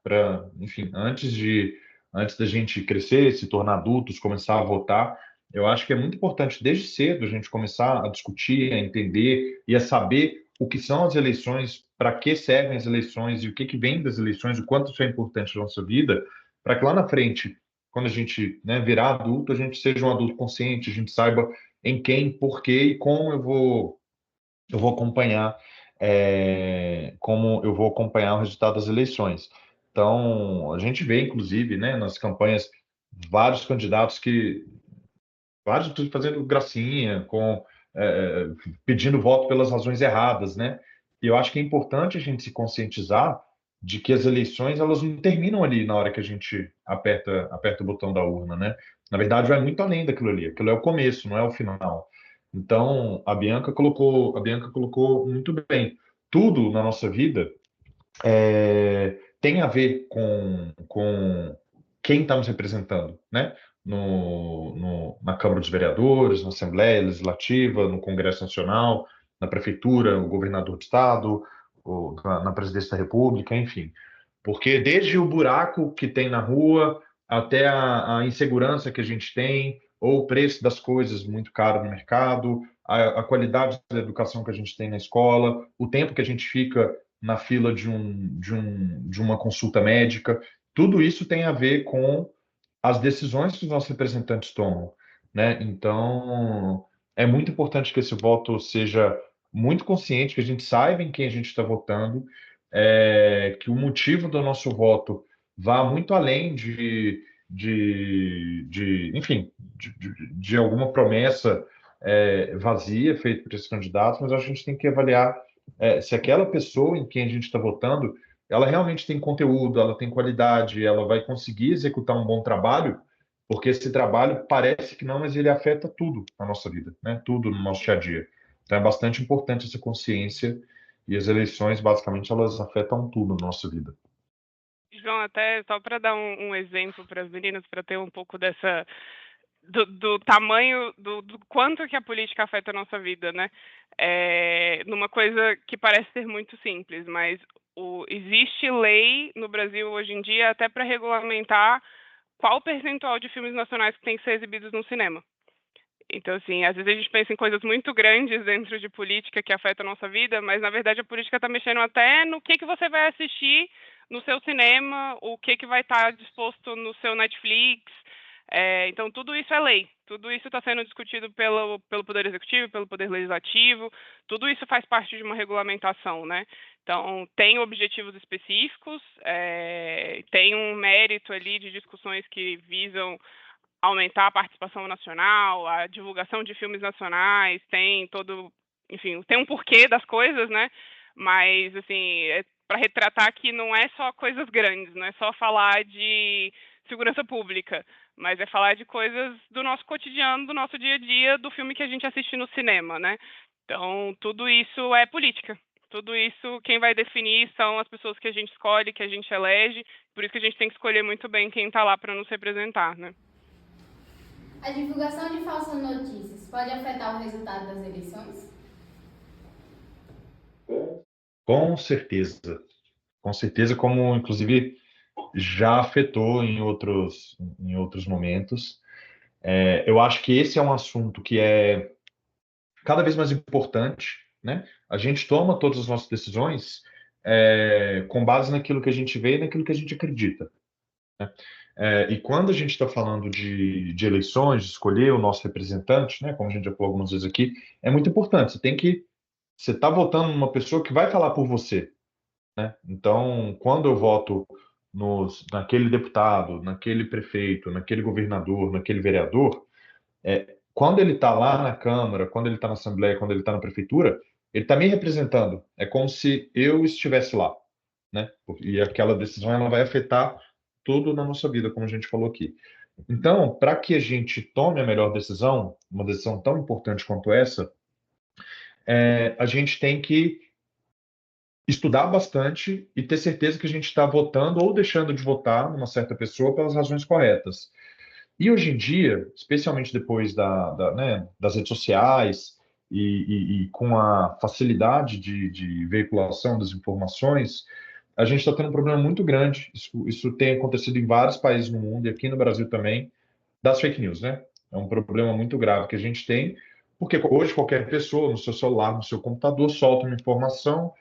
Enfim, antes da gente crescer, se tornar adultos, começar a votar, eu acho que é muito importante desde cedo a gente começar a discutir, a entender e a saber o que são as eleições, para que servem as eleições e o que vem das eleições, o quanto isso é importante na nossa vida, para que lá na frente, quando a gente, né, virar adulto, a gente seja um adulto consciente, a gente saiba em quem, por quê e como eu vou acompanhar o resultado das eleições. Então, a gente vê, inclusive, né, nas campanhas, vários candidatos vários fazendo gracinha, é, pedindo voto pelas razões erradas, né? E eu acho que é importante a gente se conscientizar de que as eleições elas não terminam ali na hora que a gente aperta o botão da urna, né? Na verdade, vai muito além daquilo ali. Aquilo é o começo, não é o final. Então, a Bianca colocou muito bem. Tudo na nossa vida tem a ver com quem está nos representando, né? Na Câmara dos Vereadores, na Assembleia Legislativa, no Congresso Nacional, na Prefeitura, o governador do Estado, na Presidência da República, enfim. Porque desde o buraco que tem na rua até a insegurança que a gente tem, ou o preço das coisas muito caro no mercado, a qualidade da educação que a gente tem na escola, o tempo que a gente fica na fila de uma consulta médica, tudo isso tem a ver com as decisões que os nossos representantes tomam, né? Então, é muito importante que esse voto seja muito consciente, que a gente saiba em quem a gente está votando, que o motivo do nosso voto vá muito além enfim, de alguma promessa vazia feita por esses candidatos, mas a gente tem que avaliar se aquela pessoa em quem a gente está votando ela realmente tem conteúdo, ela tem qualidade, ela vai conseguir executar um bom trabalho, porque esse trabalho parece que não, mas ele afeta tudo na nossa vida, né? Tudo no nosso dia a dia. Então é bastante importante essa consciência e as eleições, basicamente, elas afetam tudo na nossa vida. João, até só para dar um exemplo para as meninas, para ter um pouco do tamanho, do quanto que a política afeta a nossa vida, né? Numa coisa que parece ser muito simples, mas existe lei no Brasil hoje em dia até para regulamentar qual o percentual de filmes nacionais que tem que ser exibidos no cinema. Então, assim, às vezes a gente pensa em coisas muito grandes dentro de política que afetam a nossa vida, mas na verdade a política está mexendo até no que você vai assistir no seu cinema, o que vai estar disposto no seu Netflix. Então, tudo isso é lei. Tudo isso está sendo discutido pelo Poder Executivo, pelo Poder Legislativo. Tudo isso faz parte de uma regulamentação, né? Então, tem objetivos específicos, tem um mérito ali de discussões que visam aumentar a participação nacional, a divulgação de filmes nacionais, enfim, tem um porquê das coisas, né? Mas, assim, para retratar que não é só coisas grandes, não é só falar de segurança pública, mas é falar de coisas do nosso cotidiano, do nosso dia a dia, do filme que a gente assiste no cinema, né? Então, tudo isso é política. Tudo isso, quem vai definir são as pessoas que a gente escolhe, que a gente elege, por isso que a gente tem que escolher muito bem quem está lá para nos representar, né? A divulgação de falsas notícias pode afetar o resultado das eleições? Com certeza. Com certeza, como inclusive já afetou em outros momentos. Eu acho que esse é um assunto que é cada vez mais importante, né? A gente toma todas as nossas decisões com base naquilo que a gente vê e naquilo que a gente acredita, né? E quando a gente está falando de eleições, de escolher o nosso representante, né? Como a gente já falou algumas vezes aqui, é muito importante. Você está votando numa pessoa que vai falar por você, né? Então, quando eu voto naquele deputado, naquele prefeito, naquele governador, naquele vereador, quando ele está lá na Câmara, quando ele está na Assembleia, quando ele está na Prefeitura, ele está me representando. É como se eu estivesse lá, né? E aquela decisão ela vai afetar tudo na nossa vida, como a gente falou aqui. Então, para que a gente tome a melhor decisão, uma decisão tão importante quanto essa, a gente tem que estudar bastante e ter certeza que a gente está votando ou deixando de votar numa certa pessoa pelas razões corretas. E hoje em dia, especialmente depois né, das redes sociais e com a facilidade de veiculação das informações, a gente está tendo um problema muito grande. Isso tem acontecido em vários países no mundo e aqui no Brasil também, das fake news, né? É um problema muito grave que a gente tem, Porque hoje qualquer pessoa, no seu celular, no seu computador, solta uma informação,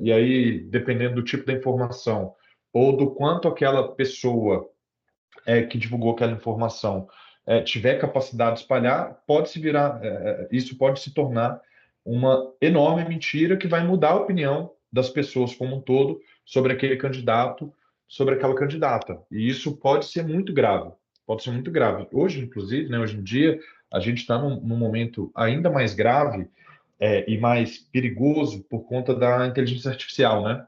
e aí, dependendo do tipo da informação, ou do quanto aquela pessoa que divulgou aquela informação tiver capacidade de espalhar, pode se virar, isso pode se tornar uma enorme mentira que vai mudar a opinião das pessoas como um todo sobre aquele candidato, sobre aquela candidata. E isso pode ser muito grave. Pode ser muito grave. Hoje, inclusive, né, hoje em dia, a gente está num momento ainda mais grave e mais perigoso por conta da inteligência artificial, né?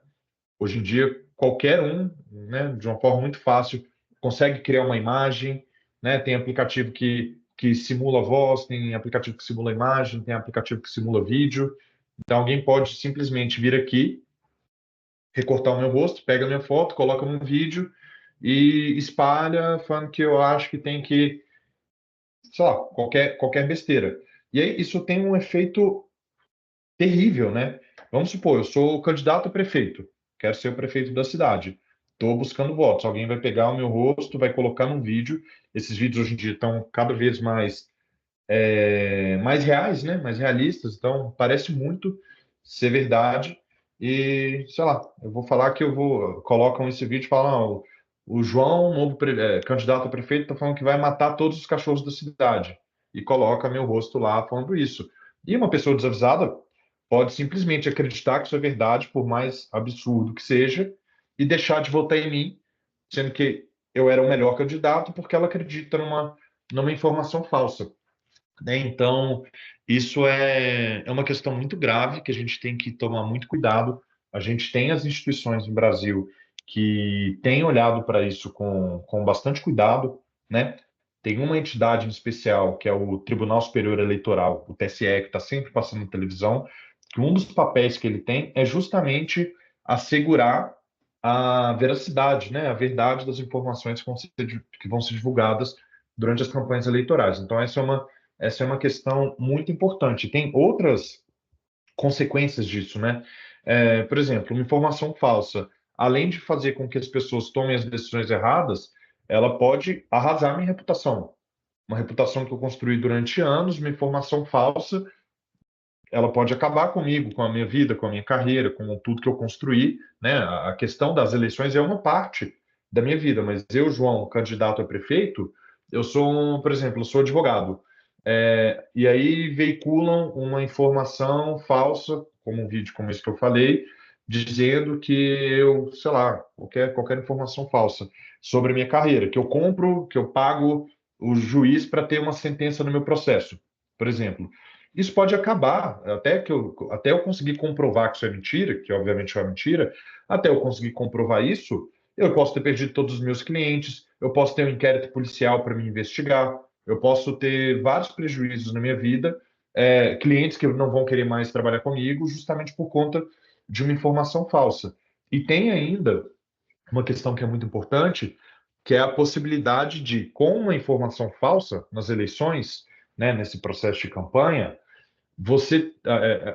Hoje em dia, qualquer um, né, de uma forma muito fácil, consegue criar uma imagem, né? Tem aplicativo que simula voz, tem aplicativo que simula imagem, tem aplicativo que simula vídeo. Então, alguém pode simplesmente vir aqui, recortar o meu rosto, pega a minha foto, coloca num vídeo e espalha, falando que eu acho que tem que, sei lá, qualquer besteira. E aí, isso tem um efeito terrível, né? Vamos supor, eu sou candidato a prefeito, quero ser o prefeito da cidade. Estou buscando votos. Alguém vai pegar o meu rosto, vai colocar num vídeo. Esses vídeos hoje em dia estão cada vez mais reais, né? Mais realistas. Então, parece muito ser verdade. E, sei lá, eu vou falar que colocam esse vídeo e falam, o João, candidato a prefeito, está falando que vai matar todos os cachorros da cidade. E coloca meu rosto lá falando isso. E uma pessoa desavisada pode simplesmente acreditar que isso é verdade, por mais absurdo que seja, e deixar de votar em mim, sendo que eu era o melhor candidato, porque ela acredita numa informação falsa, né? Então, isso é uma questão muito grave que a gente tem que tomar muito cuidado. A gente tem as instituições no Brasil que têm olhado para isso com bastante cuidado, né? Tem uma entidade em especial, que é o Tribunal Superior Eleitoral, o TSE, que está sempre passando na televisão, que um dos papéis que ele tem é justamente assegurar a veracidade, né? A verdade das informações que vão ser divulgadas durante as campanhas eleitorais. Então, essa é uma questão muito importante. Tem outras consequências disso, né? Por exemplo, uma informação falsa, além de fazer com que as pessoas tomem as decisões erradas, ela pode arrasar minha reputação. Uma reputação que eu construí durante anos, uma informação falsa, ela pode acabar comigo, com a minha vida, com a minha carreira, com tudo que eu construí, né? A questão das eleições é uma parte da minha vida, mas eu, João, candidato a prefeito, por exemplo, eu sou advogado. E aí veiculam uma informação falsa, como um vídeo como esse que eu falei, dizendo que eu, sei lá, qualquer informação falsa sobre a minha carreira, que eu compro, que eu pago o juiz para ter uma sentença no meu processo, por exemplo. Isso pode acabar, até eu conseguir comprovar que isso é mentira, que obviamente é mentira, até eu conseguir comprovar isso, eu posso ter perdido todos os meus clientes, eu posso ter um inquérito policial para me investigar, eu posso ter vários prejuízos na minha vida, clientes que não vão querer mais trabalhar comigo, justamente por conta de uma informação falsa. E tem ainda uma questão que é muito importante, que é a possibilidade de, com uma informação falsa nas eleições, né, nesse processo de campanha,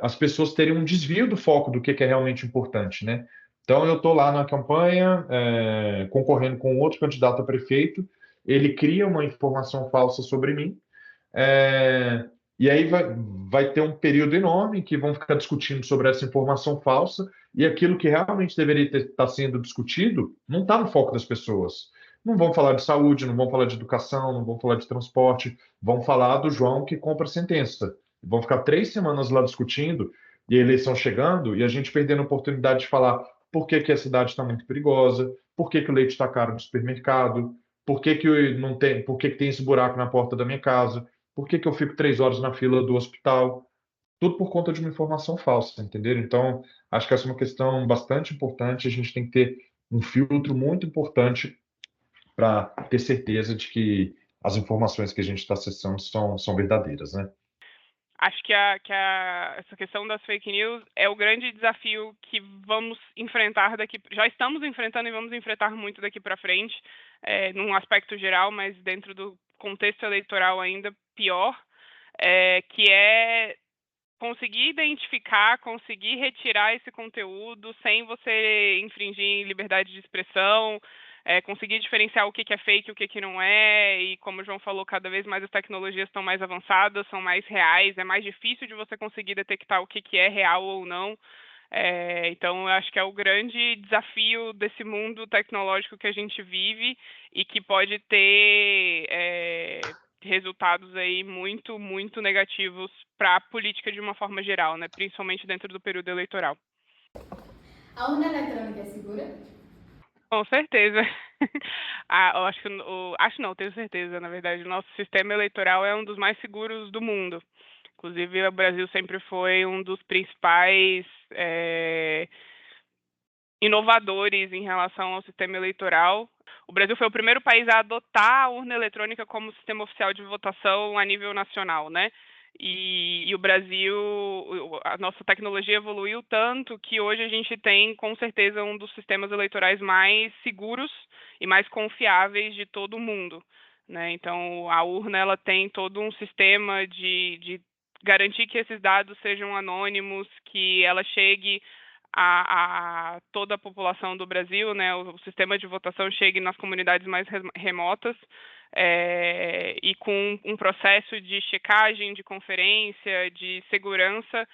as pessoas terem um desvio do foco do que é realmente importante, né? Então, eu estou lá na campanha, concorrendo com outro candidato a prefeito, ele cria uma informação falsa sobre mim, é, e aí vai ter um período enorme que vão ficar discutindo sobre essa informação falsa e aquilo que realmente deveria estar sendo discutido não está no foco das pessoas. Não vão falar de saúde, não vão falar de educação, não vão falar de transporte, vão falar do João que compra sentença. Vão ficar 3 semanas lá discutindo e a eleição chegando e a gente perdendo a oportunidade de falar por que a cidade está muito perigosa, por que o leite está caro no supermercado, por que tem esse buraco na porta da minha casa, por que eu fico 3 horas na fila do hospital? Tudo por conta de uma informação falsa, entendeu? Então, acho que essa é uma questão bastante importante. A gente tem que ter um filtro muito importante para ter certeza de que as informações que a gente está acessando são verdadeiras, né? Acho que essa questão das fake news é o grande desafio que vamos enfrentar já estamos enfrentando e vamos enfrentar muito daqui para frente, num aspecto geral, mas dentro do contexto eleitoral ainda pior, que é conseguir identificar, conseguir retirar esse conteúdo sem você infringir em liberdade de expressão, conseguir diferenciar o que é fake e o que não é, e como o João falou, cada vez mais as tecnologias estão mais avançadas, são mais reais, é mais difícil de você conseguir detectar o que é real ou não. Então, eu acho que é o grande desafio desse mundo tecnológico que a gente vive e que pode ter resultados aí muito, muito negativos para a política de uma forma geral, né? Principalmente dentro do período eleitoral. A urna eletrônica é segura? Com certeza. Eu acho não, tenho certeza, na verdade. O nosso sistema eleitoral é um dos mais seguros do mundo. Inclusive, o Brasil sempre foi um dos principais inovadores em relação ao sistema eleitoral. O Brasil foi o primeiro país a adotar a urna eletrônica como sistema oficial de votação a nível nacional, né? E o Brasil, a nossa tecnologia evoluiu tanto que hoje a gente tem, com certeza, um dos sistemas eleitorais mais seguros e mais confiáveis de todo o mundo, né? Então, a urna ela tem todo um sistema de garantir que esses dados sejam anônimos, que ela chegue a toda a população do Brasil, né? O sistema de votação chegue nas comunidades mais remotas, e com um processo de checagem, de conferência, de segurança,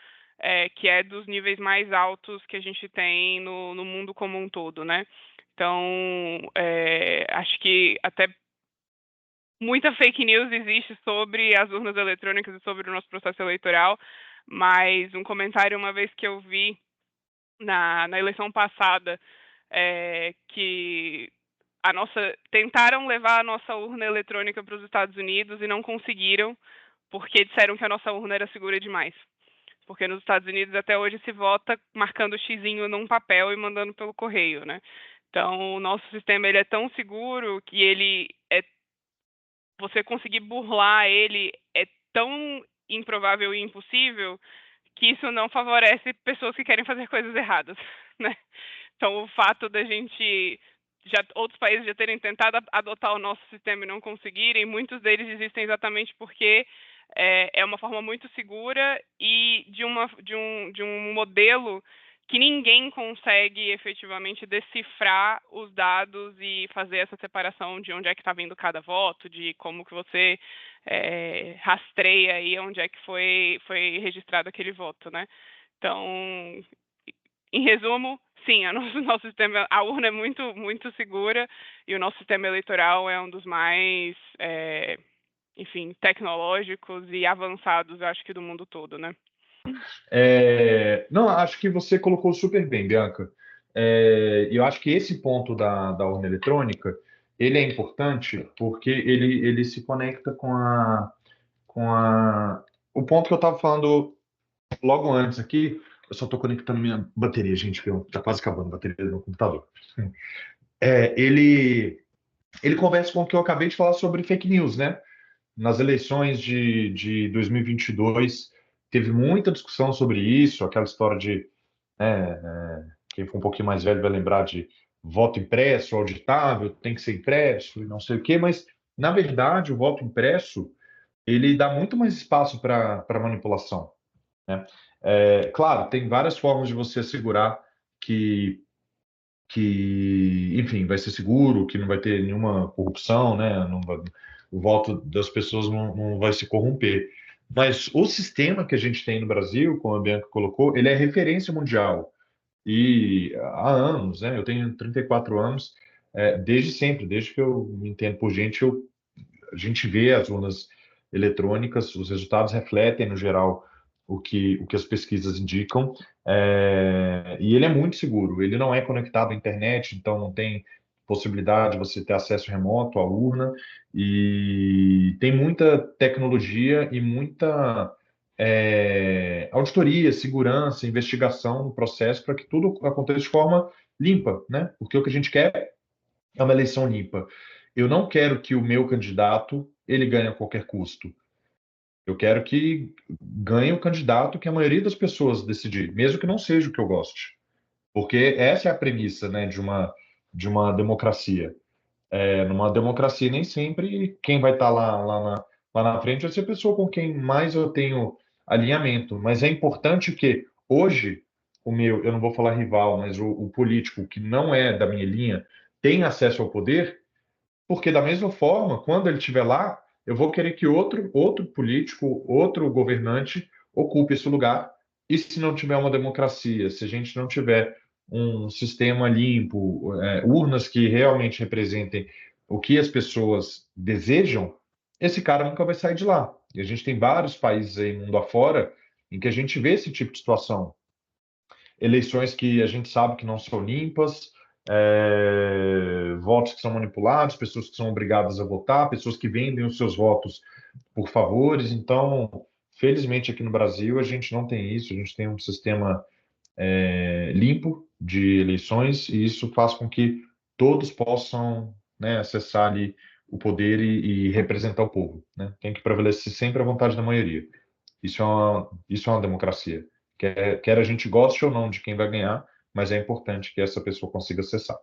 que é dos níveis mais altos que a gente tem no mundo como um todo, né? Então, acho que até muita fake news existe sobre as urnas eletrônicas e sobre o nosso processo eleitoral, mas um comentário uma vez que eu vi na eleição passada, que tentaram levar a nossa urna eletrônica para os Estados Unidos e não conseguiram, porque disseram que a nossa urna era segura demais. Porque nos Estados Unidos até hoje se vota marcando o xizinho num papel e mandando pelo correio, né? Então, o nosso sistema ele é tão seguro que você conseguir burlar ele é tão improvável e impossível que isso não favorece pessoas que querem fazer coisas erradas, né? Então, o fato da gente outros países já terem tentado adotar o nosso sistema e não conseguirem, muitos deles existem exatamente porque é uma forma muito segura e de um modelo que ninguém consegue efetivamente decifrar os dados e fazer essa separação de onde é que está vindo cada voto, de como que você rastreia aí onde é que foi registrado aquele voto, né? Então, em resumo, sim, nosso sistema, a urna é muito, muito segura e o nosso sistema eleitoral é um dos mais, enfim, tecnológicos e avançados, acho que do mundo todo, né? Não, acho que você colocou super bem, Bianca. Eu acho que esse ponto da urna eletrônica, ele é importante porque ele se conecta o ponto que eu estava falando logo antes aqui. Eu só estou conectando minha bateria, gente, porque está quase acabando a bateria do meu computador. Ele conversa com o que eu acabei de falar sobre fake news, né? Nas eleições de 2022, teve muita discussão sobre isso, aquela história de quem for um pouquinho mais velho vai lembrar de voto impresso, auditável, tem que ser impresso e não sei o quê, mas, na verdade, o voto impresso, ele dá muito mais espaço para manipulação, né? Claro, tem várias formas de você assegurar enfim, vai ser seguro, que não vai ter nenhuma corrupção, né? O voto das pessoas não vai se corromper. Mas o sistema que a gente tem no Brasil, como a Bianca colocou, ele é referência mundial. E há anos, né? Eu tenho 34 anos, desde sempre, desde que eu me entendo por gente, a gente vê as urnas eletrônicas, os resultados refletem, no geral, o que as pesquisas indicam, e ele é muito seguro, ele não é conectado à internet, então não tem possibilidade de você ter acesso remoto à urna, e tem muita tecnologia e muita auditoria, segurança, investigação no processo para que tudo aconteça de forma limpa, né? Porque o que a gente quer é uma eleição limpa. Eu não quero que o meu candidato ele ganhe a qualquer custo. Eu quero que ganhe o candidato que a maioria das pessoas decidir, mesmo que não seja o que eu goste. Porque essa é a premissa, né, de uma democracia. Numa democracia, nem sempre quem vai estar lá na frente vai ser a pessoa com quem mais eu tenho alinhamento. Mas é importante que hoje, eu não vou falar rival, mas o político que não é da minha linha, tem acesso ao poder, porque da mesma forma, quando ele estiver lá, eu vou querer que outro político, outro governante ocupe esse lugar. E se não tiver uma democracia, se a gente não tiver um sistema limpo, urnas que realmente representem o que as pessoas desejam, esse cara nunca vai sair de lá. E a gente tem vários países aí, mundo afora, em que a gente vê esse tipo de situação. Eleições que a gente sabe que não são limpas, votos que são manipulados, pessoas que são obrigadas a votar, pessoas que vendem os seus votos por favores. Então, felizmente aqui no Brasil a gente não tem isso, a gente tem um sistema limpo de eleições e isso faz com que todos possam, né, acessar ali o poder e representar o povo, né? Tem que prevalecer sempre a vontade da maioria. Isso é uma democracia. Quer a gente goste ou não de quem vai ganhar, mas é importante que essa pessoa consiga acessar.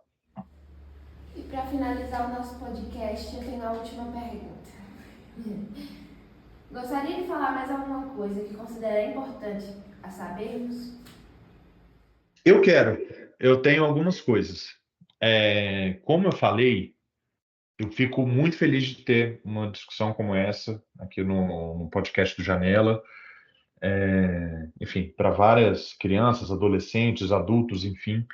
E para finalizar o nosso podcast, eu tenho a última pergunta. Gostaria de falar mais alguma coisa que considera importante a sabermos? Eu quero. Eu tenho algumas coisas. Como eu falei, eu fico muito feliz de ter uma discussão como essa aqui no podcast do Janela. Enfim, para várias crianças, adolescentes, adultos, enfim.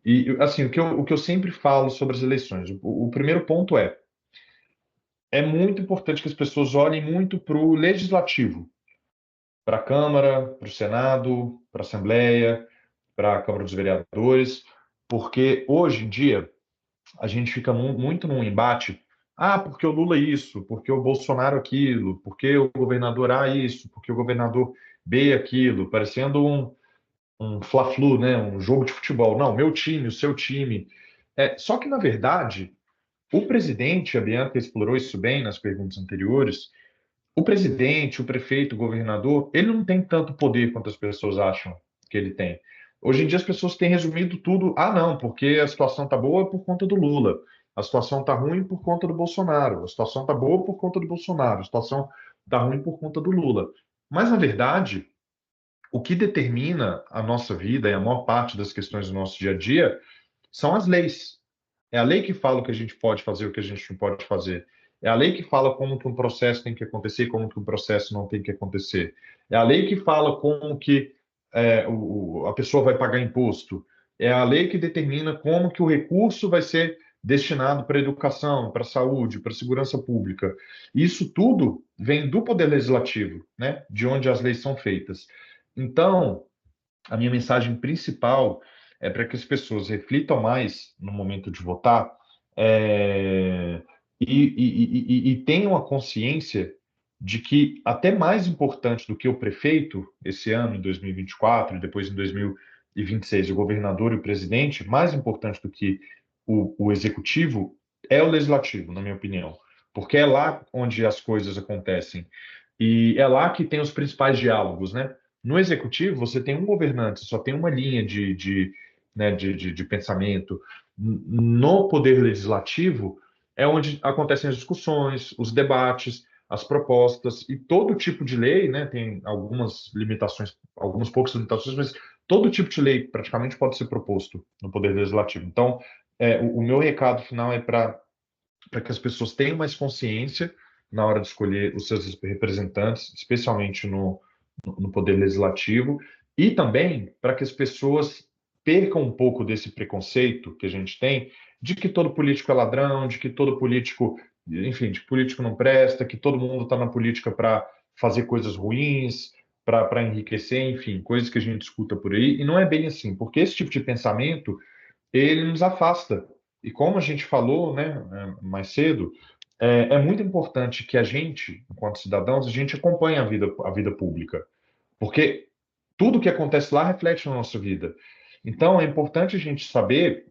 E assim, o que eu sempre falo sobre as eleições, o primeiro ponto é muito importante que as pessoas olhem muito para o legislativo, para a Câmara, para o Senado, para a Assembleia, para a Câmara dos Vereadores, porque hoje em dia a gente fica muito num embate. Ah, porque o Lula isso, porque o Bolsonaro aquilo, porque o governador A isso, porque o governador B aquilo, parecendo um fla-flu, né? Um jogo de futebol. Não, meu time, o seu time. Só que, na verdade, o presidente, a Bianca explorou isso bem nas perguntas anteriores, o presidente, o prefeito, o governador, ele não tem tanto poder quanto as pessoas acham que ele tem. Hoje em dia as pessoas têm resumido tudo, não, porque a situação está boa por conta do Lula, a situação está ruim por conta do Bolsonaro, a situação está boa por conta do Bolsonaro, a situação está ruim por conta do Lula. Mas, na verdade, o que determina a nossa vida e a maior parte das questões do nosso dia a dia são as leis. É a lei que fala o que a gente pode fazer e o que a gente não pode fazer. É a lei que fala como que um processo tem que acontecer e como que um processo não tem que acontecer. É a lei que fala como que a pessoa vai pagar imposto. É a lei que determina como que o recurso vai ser destinado para a educação, para a saúde, para a segurança pública. Isso tudo vem do Poder Legislativo, né? De onde as leis são feitas. Então, a minha mensagem principal é para que as pessoas reflitam mais no momento de votar e tenham a consciência de que até mais importante do que o prefeito esse ano, em 2024, e depois em 2026, o governador e o presidente, mais importante do que o executivo é o legislativo, na minha opinião, porque é lá onde as coisas acontecem e é lá que tem os principais diálogos, né? No executivo, você tem um governante, só tem uma linha né, de pensamento. No poder legislativo, é onde acontecem as discussões, os debates, as propostas, e todo tipo de lei, né, tem algumas limitações, algumas poucas limitações, mas todo tipo de lei praticamente pode ser proposto no poder legislativo. Então, o meu recado final é para que as pessoas tenham mais consciência na hora de escolher os seus representantes, especialmente no poder legislativo, e também para que as pessoas percam um pouco desse preconceito que a gente tem de que todo político é ladrão, de que todo político, enfim, de que político não presta, que todo mundo está na política para fazer coisas ruins, para enriquecer, enfim, coisas que a gente escuta por aí, e não é bem assim, porque esse tipo de pensamento, ele nos afasta. E como a gente falou, né, mais cedo, é muito importante que a gente, enquanto cidadãos, a gente acompanhe a vida pública, porque tudo que acontece lá reflete na nossa vida. Então, é importante a gente saber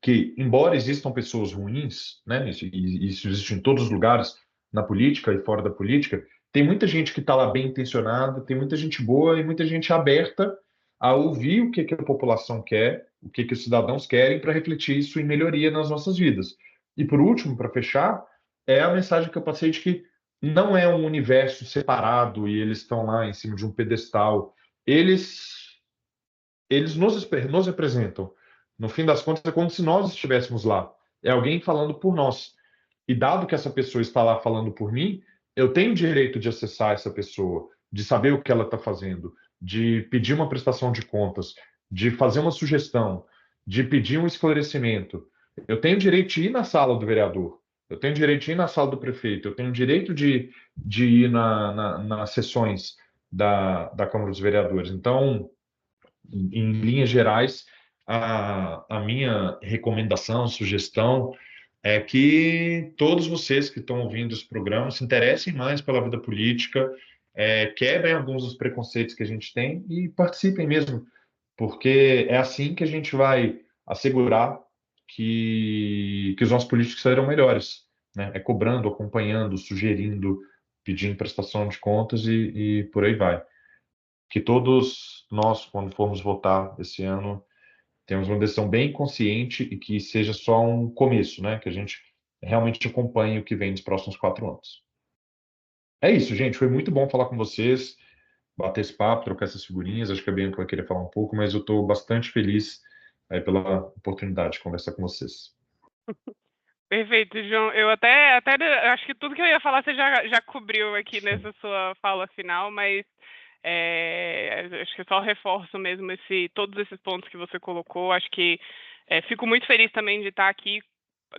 que, embora existam pessoas ruins, né, isso existe em todos os lugares, na política e fora da política, tem muita gente que está lá bem intencionada, tem muita gente boa e muita gente aberta a ouvir o que a população quer, o que os cidadãos querem, para refletir isso em melhoria nas nossas vidas. E, por último, para fechar, é a mensagem que eu passei de que não é um universo separado e eles estão lá em cima de um pedestal. Eles nos representam. No fim das contas, é como se nós estivéssemos lá. É alguém falando por nós. E dado que essa pessoa está lá falando por mim, eu tenho o direito de acessar essa pessoa, de saber o que ela está fazendo, de pedir uma prestação de contas, de fazer uma sugestão, de pedir um esclarecimento. Eu tenho o direito de ir na sala do vereador, eu tenho o direito de ir na sala do prefeito, eu tenho o direito de ir nas sessões da Câmara dos Vereadores. Então, em linhas gerais, a minha recomendação, sugestão é que todos vocês que estão ouvindo esse programa se interessem mais pela vida política, quebrem alguns dos preconceitos que a gente tem e participem mesmo, porque é assim que a gente vai assegurar que os nossos políticos serão melhores, né? É cobrando, acompanhando, sugerindo, pedindo prestação de contas e por aí vai. Que todos nós, quando formos votar esse ano, temos uma decisão bem consciente e que seja só um começo, né? Que a gente realmente acompanhe o que vem nos próximos 4 anos. É isso, gente. Foi muito bom falar com vocês, bater esse papo, trocar essas figurinhas. Acho que a Bianca vai querer falar um pouco, mas eu estou bastante feliz aí pela oportunidade de conversar com vocês. Perfeito, João. Eu até acho que tudo que eu ia falar você já cobriu aqui nessa sua fala final, mas acho que só reforço mesmo todos esses pontos que você colocou. Acho que fico muito feliz também de estar aqui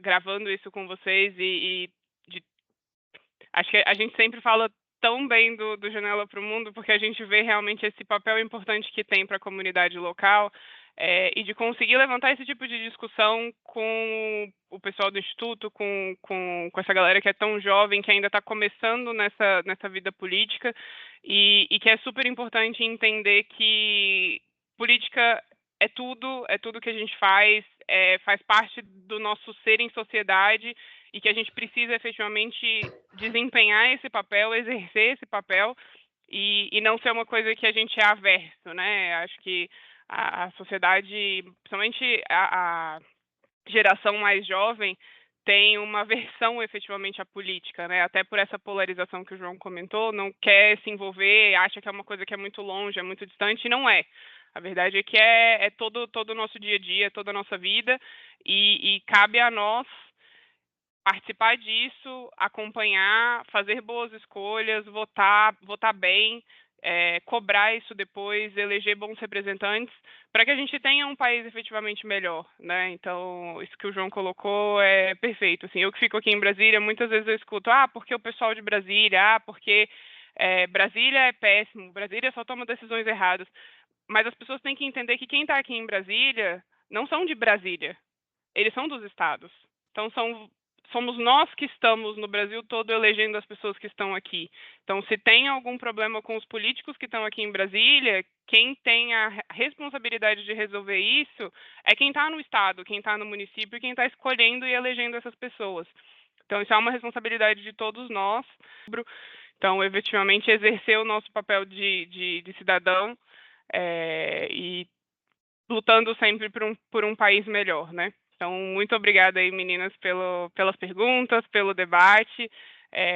gravando isso com vocês acho que a gente sempre fala tão bem do Janela para o Mundo, porque a gente vê realmente esse papel importante que tem para a comunidade local, e de conseguir levantar esse tipo de discussão com o pessoal do Instituto, com essa galera que é tão jovem, que ainda está começando nessa vida política, e que é super importante entender que política é tudo que a gente faz parte do nosso ser em sociedade, e que a gente precisa efetivamente desempenhar esse papel, exercer esse papel, e não ser uma coisa que a gente é averso, né? Acho que a sociedade, principalmente a geração mais jovem, tem uma aversão efetivamente à política, né? Até por essa polarização que o João comentou, não quer se envolver, acha que é uma coisa que é muito longe, é muito distante, e não é. A verdade é que é todo o nosso dia a dia, toda a nossa vida, e cabe a nós participar disso, acompanhar, fazer boas escolhas, votar bem, cobrar isso depois, eleger bons representantes, para que a gente tenha um país efetivamente melhor, né? Então, isso que o João colocou é perfeito. Assim, eu que fico aqui em Brasília, muitas vezes eu escuto, porque o pessoal de Brasília, porque Brasília é péssimo, Brasília só toma decisões erradas. Mas as pessoas têm que entender que quem está aqui em Brasília não são de Brasília, eles são dos estados. Então, somos nós que estamos no Brasil todo elegendo as pessoas que estão aqui. Então, se tem algum problema com os políticos que estão aqui em Brasília, quem tem a responsabilidade de resolver isso é quem está no estado, quem está no município, quem está escolhendo e elegendo essas pessoas. Então, isso é uma responsabilidade de todos nós. Então, efetivamente, exercer o nosso papel de cidadão, e lutando sempre por um país melhor, né? Então, muito obrigada aí, meninas, pelas perguntas, pelo debate.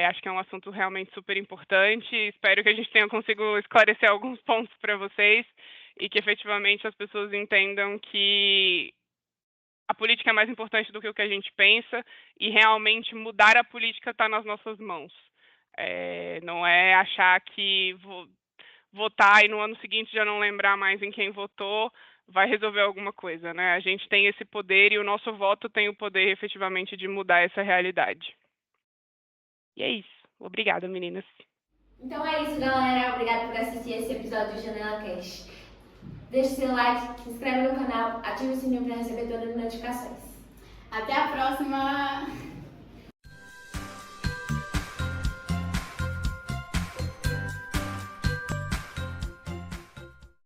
Acho que é um assunto realmente super importante. Espero que a gente tenha conseguido esclarecer alguns pontos para vocês e que efetivamente as pessoas entendam que a política é mais importante do que o que a gente pensa, e realmente mudar a política está nas nossas mãos. Não é achar que votar e no ano seguinte já não lembrar mais em quem votou vai resolver alguma coisa, né? A gente tem esse poder e o nosso voto tem o poder efetivamente de mudar essa realidade. E é isso. Obrigada, meninas. Então é isso, galera. Obrigada por assistir esse episódio do Janela Cast. Deixe seu like, se inscreve no canal, ative o sininho para receber todas as notificações. Até a próxima!